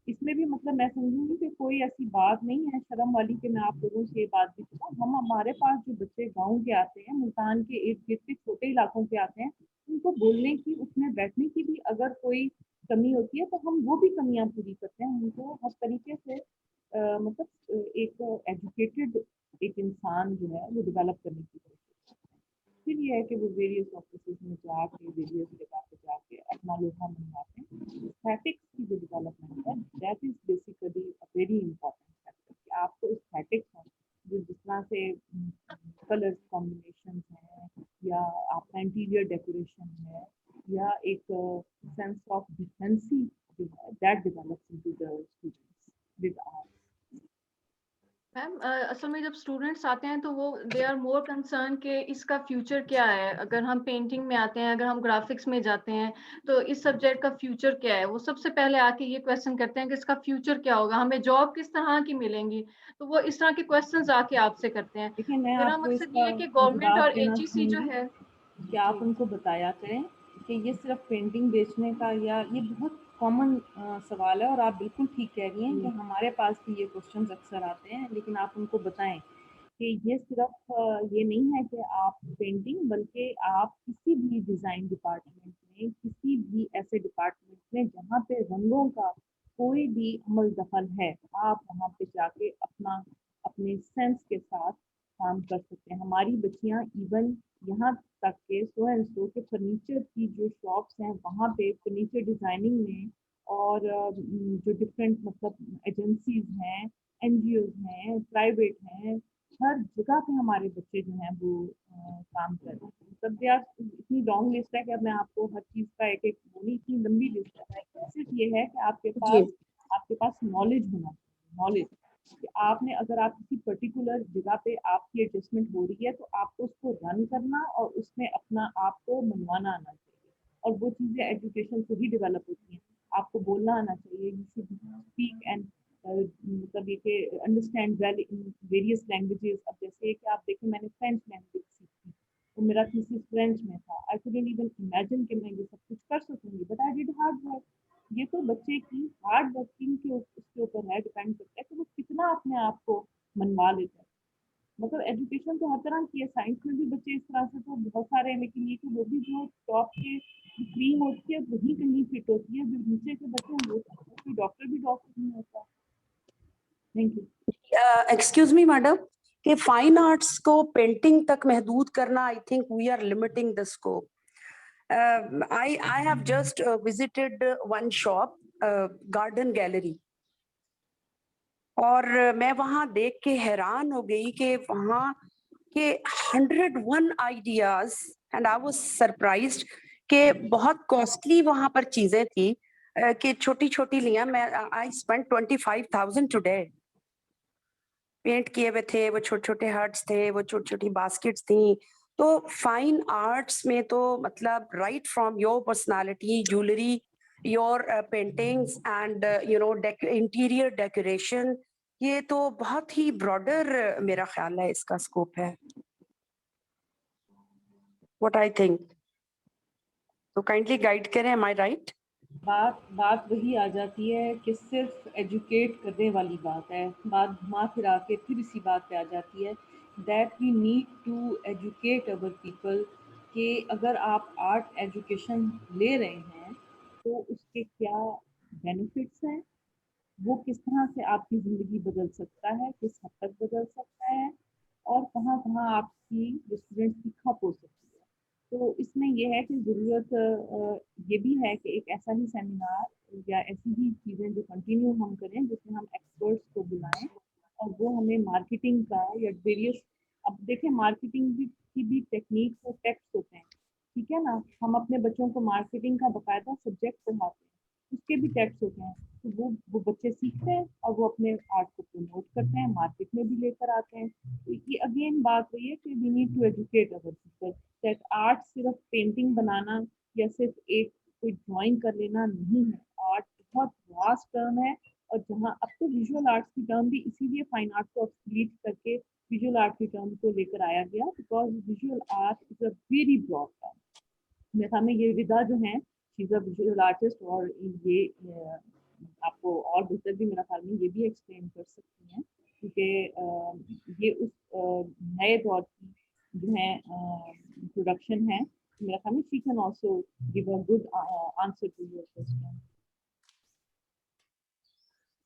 Speaker 8: اس میں بھی مطلب میں سمجھوں گی کہ کوئی ایسی بات نہیں ہے شرم والی کہ میں آپ لوگوں سے یہ بات بھی سکھاؤں. ہم ہمارے پاس جو بچے گاؤں کے آتے ہیں, ملتان کے ارد گرد کے چھوٹے علاقوں کے آتے ہیں, ان کو بولنے کی اٹھنے بیٹھنے کی بھی اگر کوئی کمی ہوتی ہے تو ہم وہ بھی کمیاں پوری کرتے ہیں. ان کو ہر طریقے سے مطلب ایک ایجوکیٹڈ ایک انسان جو ہے وہ ڈیولپ کرنے کی کوشش کرتے ہیں. پھر یہ ہے کہ وہ ویریس آفیسز میں جا کے ویریس جگہ پہ جا کے اپنا لوہا منواتے ہیں. اسٹیٹکس کی جو ڈیولپمنٹ ہے that is basically very important factor کہ آپ کو اسٹیٹکس ہیں جو جس طرح سے کلر کمبینیشنز ہیں یا آپ کا انٹیریئر ڈیکوریشن ہے یا ایک سینس آف ڈیفینسی جو ہے that develops into the students with art.
Speaker 10: Ma'am اصل میں جب اسٹوڈینٹس آتے ہیں تو وہ دے آر مور کنسرن کہ اس کا فیوچر کیا ہے. اگر ہم پینٹنگ میں آتے ہیں, اگر ہم گرافکس میں جاتے ہیں تو اس سبجیکٹ کا فیوچر کیا ہے, وہ سب سے پہلے آ کے یہ کویشچن کرتے ہیں کہ اس کا فیوچر کیا ہوگا, ہمیں جاب کس طرح کی ملیں گی. تو وہ اس طرح کے کویشچنز آ کے آپ سے کرتے ہیں.
Speaker 8: دیکھیں میں
Speaker 10: میرا
Speaker 8: آپ کو اس
Speaker 10: مقصد
Speaker 8: کا
Speaker 10: یہ ہے کہ گورنمنٹ اور
Speaker 8: جواب دینا
Speaker 10: HEC
Speaker 8: چاہوں
Speaker 10: جو
Speaker 8: گی
Speaker 10: ہے
Speaker 8: کہ آپ ان کو بتایا کریں کہ یہ صرف پینٹنگ بیچنے کا یا یہ بہت کامن سوال ہے, اور آپ بالکل ٹھیک کہہ رہی ہیں کہ ہمارے پاس بھی یہ کوشچنز اکثر آتے ہیں, لیکن آپ ان کو بتائیں کہ یہ صرف یہ نہیں ہے کہ آپ پینٹنگ بلکہ آپ کسی بھی ڈیزائن ڈپارٹمنٹ میں, کسی بھی ایسے ڈپارٹمنٹ میں جہاں پہ رنگوں کا کوئی بھی عمل دخل ہے, آپ وہاں پہ جا کے اپنے سینس کے ساتھ کام کر سکتے ہیں. ہماری بچیاں ایون یہاں تک کہ سو اینڈ سو کے فرنیچر کی جو شاپس ہیں وہاں پہ فرنیچر ڈیزائننگ میں اور جو ڈفرینٹ مطلب ایجنسیز ہیں, NGOs ہیں, پرائیویٹ ہیں, ہر جگہ پہ ہمارے بچے جو ہیں وہ کام کر رہے ہیں. مطلب اتنی لانگ لسٹ ہے کہ اب میں آپ کو ہر چیز کا ایک بولی اتنی لمبی لسٹ ہے. صرف یہ ہے کہ آپ کے پاس نالج ہونا چاہیے, نالج کہ آپ نے اگر آپ کسی پرٹیکولر جگہ پہ آپ کی ایڈجسٹمنٹ ہو رہی ہے تو آپ کو اس کو رن کرنا اور اس میں اپنا آپ کو منوانا آنا چاہیے, اور وہ چیزیں ایجوکیشن سے ہی ڈیولپ ہوتی ہیں. آپ کو بولنا آنا چاہیے, اسپیک اینڈ مطلب یہ کہ understand well in various languages. اب جیسے کہ آپ دیکھیں میں نے فرینچ لینگویج سیکھی تو میرا تھیسس فرینچ میں تھا. آئی کوڈنٹ ایون امیجن کہ میں یہ سب کچھ کر سکوں گی, but I did hard work. یہ تو بچے کی ہارڈ ورکنگ کے اس کے اوپر ہے, ڈپینڈ کرتا ہے کہ وہ کتنا اپنے آپ کو منوا لیتا ہے. مطلب ایجوکیشن تو ہر طرح کی ہے, سائنس میں بھی بچے اس طرح سے تو بہت سارے ہیں, لیکن یہ کہ وہ بھی جو ٹاپ کے کریم ہوتی ہے وہی کہیں فٹ ہوتی ہے, جو نیچے کے بچے ہیں وہ ڈاکٹر بھی ڈاکٹر نہیں ہوتا. Thank you.
Speaker 12: Excuse me madam کہ فائن آرٹس کو پینٹنگ تک محدود کرنا, I think we are limiting the scope. I have just visited one shop, garden gallery, اور میں وہاں دیکھ کے حیران ہو گئی کہ وہاں کے 101 ideas, and I was surprised کہ بہت کاسٹلی وہاں پر چیزیں تھی کہ چھوٹی چھوٹی لیا میں I spent 25,000 today. پینٹ کیے ہوئے تھے, وہ چھوٹے چھوٹے ہرٹس تھے, وہ چھوٹی چھوٹی باسکٹس تھیں. تو فائن آرٹس میں تو مطلب right from your personality, jewellery, your paintings and interior decoration, یہ تو بہت ہی براڈر میرا خیال ہے اس کا اسکوپ ہے. واٹ آئی تھنک, تو کائنڈلی گائیڈ کریں. am I right?
Speaker 8: بات وہی آ جاتی ہے کہ صرف ایجوکیٹ کرنے والی بات ہے. بات گھما پھرا کے پھر اسی بات پہ آ جاتی ہے that we need to educate our people کہ اگر آپ آرٹ ایجوکیشن لے رہے ہیں تو اس کے کیا بینیفٹس ہیں, وہ کس طرح سے آپ کی زندگی بدل سکتا ہے, کس حد تک بدل سکتا ہے, اور کہاں کہاں آپ کی اسٹوڈنٹس کی کھپ ہو سکتی ہے. تو اس میں یہ ہے کہ ضرورت یہ بھی ہے کہ ایک ایسا ہی سیمینار یا ایسی ہی چیزیں جو کنٹینیو ہم کریں جس میں ہم ایکسپرٹس کو بلائیں اور وہ ہمیں مارکیٹنگ کا یا ویریس, اب دیکھیں مارکیٹنگ کی بھی ٹیکنیک اور ٹیکسٹ ہوتے ہیں, ٹھیک ہے نا. ہم اپنے بچوں کو مارکیٹنگ کا باقاعدہ سبجیکٹ پڑھاتے ہیں, اس کے بھی ٹیکسٹ ہوتے ہیں. تو وہ بچے سیکھتے ہیں اور وہ اپنے آرٹ کو پروموٹ کرتے ہیں, مارکیٹ میں بھی لے کر آتے ہیں. تو یہ اگین بات وہی ہے کہ we need to educate our people that art صرف پینٹنگ بنانا یا صرف ایک کوئی ڈرائنگ کر لینا نہیں ہے. آرٹ بہت واسٹ ٹرم ہے, اور جہاں اب تو ویژول آرٹس کی ٹرم بھی اسی لیے فائن آرٹ کو ایکسپلیٹ کر کے ویژول آرٹ کی ٹرم کو لے کر آیا گیا, because visual art is a very broad term. میرے سامنے یہ ردا جو ہیں شی از اے ویژول آرٹسٹ, اور یہ آپ کو اور بہتر بھی میرا خیال میں یہ بھی ایکسپلین کر سکتی ہیں کیونکہ یہ اس نئے دور کی جو ہے پروڈکشن ہے. میرا خیال میں she can also give a good answer to your question.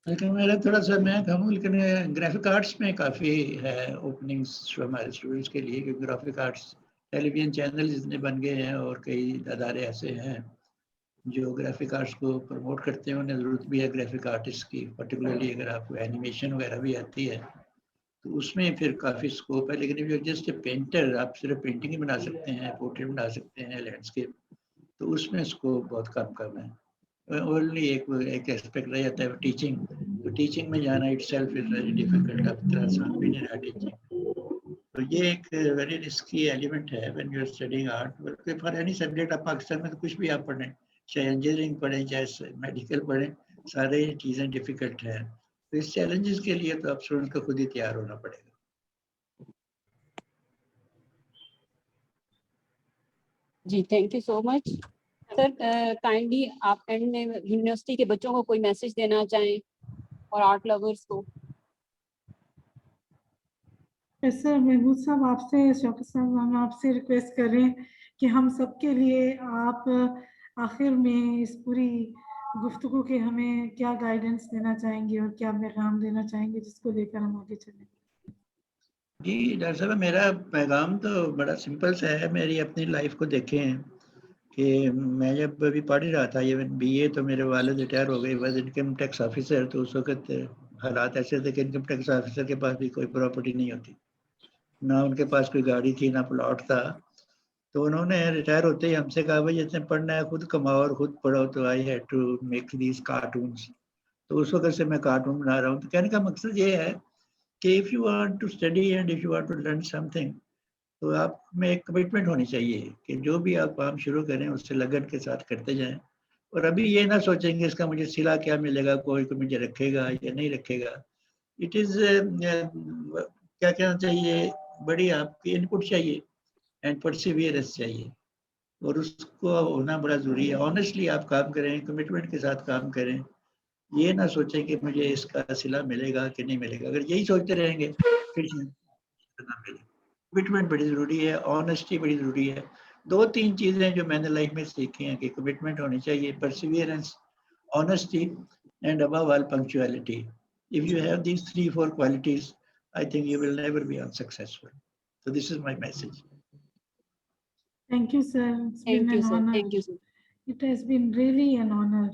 Speaker 2: لیکن میرا تھوڑا سا میں کہوں لیکن گرافک آرٹس میں کافی ہے اوپننگس ہمارے اسٹوڈنٹس کے لیے, کیونکہ گرافک آرٹس ٹیلی ویژن چینل اتنے بن گئے ہیں اور کئی ادارے ایسے ہیں جو گرافک آرٹس کو پروموٹ کرتے ہیں. انہیں ضرورت بھی ہے گرافک آرٹسٹ کی, پرٹیکولرلی اگر آپ کو اینیمیشن وغیرہ بھی آتی ہے تو اس میں پھر کافی اسکوپ ہے. لیکن جو جسٹ پینٹر, آپ صرف پینٹنگ ہی بنا سکتے ہیں, پورٹریٹ بنا سکتے ہیں, لینڈسکیپ, تو اس میں اسکوپ بہت کم ہے. اونلی ایک ایسپیکٹ رہ جاتا ہے ٹیچنگ. تو ٹیچنگ میں جانا it self is very difficult. اب اتنا آسان بھی نہیں رہا ٹیچنگ. تو یہ ایک ویری رسکی ایلیمنٹ ہے when you are studying art. For any subject, آپ پاکستان میں تو کچھ بھی آپ پڑھیں, چاہے انجینئرنگ پڑھیں چاہے میڈیکل پڑھیں, سارے چیزیں ڈیفیکلٹ ہیں. تو اس چیلنجز کے لیے تو آپ اسٹوڈنٹ کو خود ہی تیار ہونا پڑے گا.
Speaker 1: جی thank you so much sir. Kindly آپ اینڈ میں یونیورسٹی کے بچوں کو کوئی میسج دینا چاہیں اور آرٹ لورس کو.
Speaker 6: سر محمود صاحب, آپ سے, شوکت صاحب, ہم آپ سے ریکویسٹ کر رہے ہیں کہ ہم سب کے لیے آپ آخر میں اس پوری گفتگو کے ہمیں کیا گائیڈنس دینا چاہیں گے اور کیا پیغام دینا چاہیں گے جس کو لے کر ہم آگے چلیں.
Speaker 2: جی ڈاکٹر صاحب, میرا پیغام تو بڑا سمپل سا ہے. میری اپنی لائف کو دیکھیں کہ میں جب ابھی پڑھ رہا تھا یہ BA, تو میرے والد ریٹائر ہو گئے, واز انکم ٹیکس آفیسر. تو اس وقت حالات ایسے تھے کہ انکم ٹیکس آفیسر کے پاس بھی کوئی پراپرٹی نہیں ہوتی, نہ ان کے پاس کوئی گاڑی تھی, نہ پلاٹ تھا. تو انہوں نے ریٹائر ہوتے ہی ہم سے کہا بھائی جتنے پڑھنا ہے خود کماؤ اور خود پڑھو. تو I had to make these cartoons. تو اس وقت سے میں کارٹون بنا رہا ہوں. تو کہنے کا مقصد یہ ہے کہ if you want to study and if you want to learn something, تو آپ میں ایک کمٹمنٹ ہونی چاہیے کہ جو بھی آپ کام شروع کریں اس سے لگن کے ساتھ کرتے جائیں. اور ابھی یہ نہ سوچیں گے اس کا مجھے صلہ کیا ملے گا, کوئی مجھے رکھے گا یا نہیں رکھے گا. اٹ از کیا کہنا چاہیے, بڑی آپ کی ان پٹ چاہیے اینڈ پرسیویئرنس چاہیے, اور اس کو ہونا بڑا ضروری ہے. آنیسٹلی آپ کام کریں, کمٹمنٹ کے ساتھ کام کریں. یہ نہ سوچیں کہ مجھے اس کا صلہ ملے گا کہ نہیں ملے گا. اگر یہی سوچتے رہیں گے پھر نہ ملے. کمٹمنٹ بڑی ضروری ہے, آنیسٹی بڑی ضروری ہے. 2-3 چیزیں جو میں نے لائف میں سیکھی ہیں کہ کمٹمنٹ ہونی چاہیے, perseverance, honesty, and above all punctuality. If you have these 3-4 qualities, I think you will never be unsuccessful. So this is my message.
Speaker 6: Thank you, sir. It's been an honor.
Speaker 1: Thank you, sir.
Speaker 6: It has been really an honor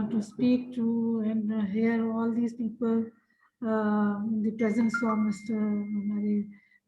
Speaker 6: to speak to and hear all these people in the presence of Mr. Hamare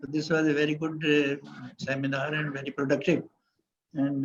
Speaker 2: So this was a very good seminar and very productive and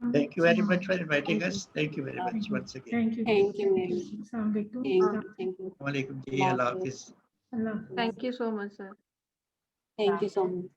Speaker 2: Thank you very much for inviting us. Thank you very much once again.
Speaker 6: Thank you.
Speaker 2: Walaikum ji, Allah Hafiz.
Speaker 10: Thank you so much, sir.
Speaker 1: Thank you so much.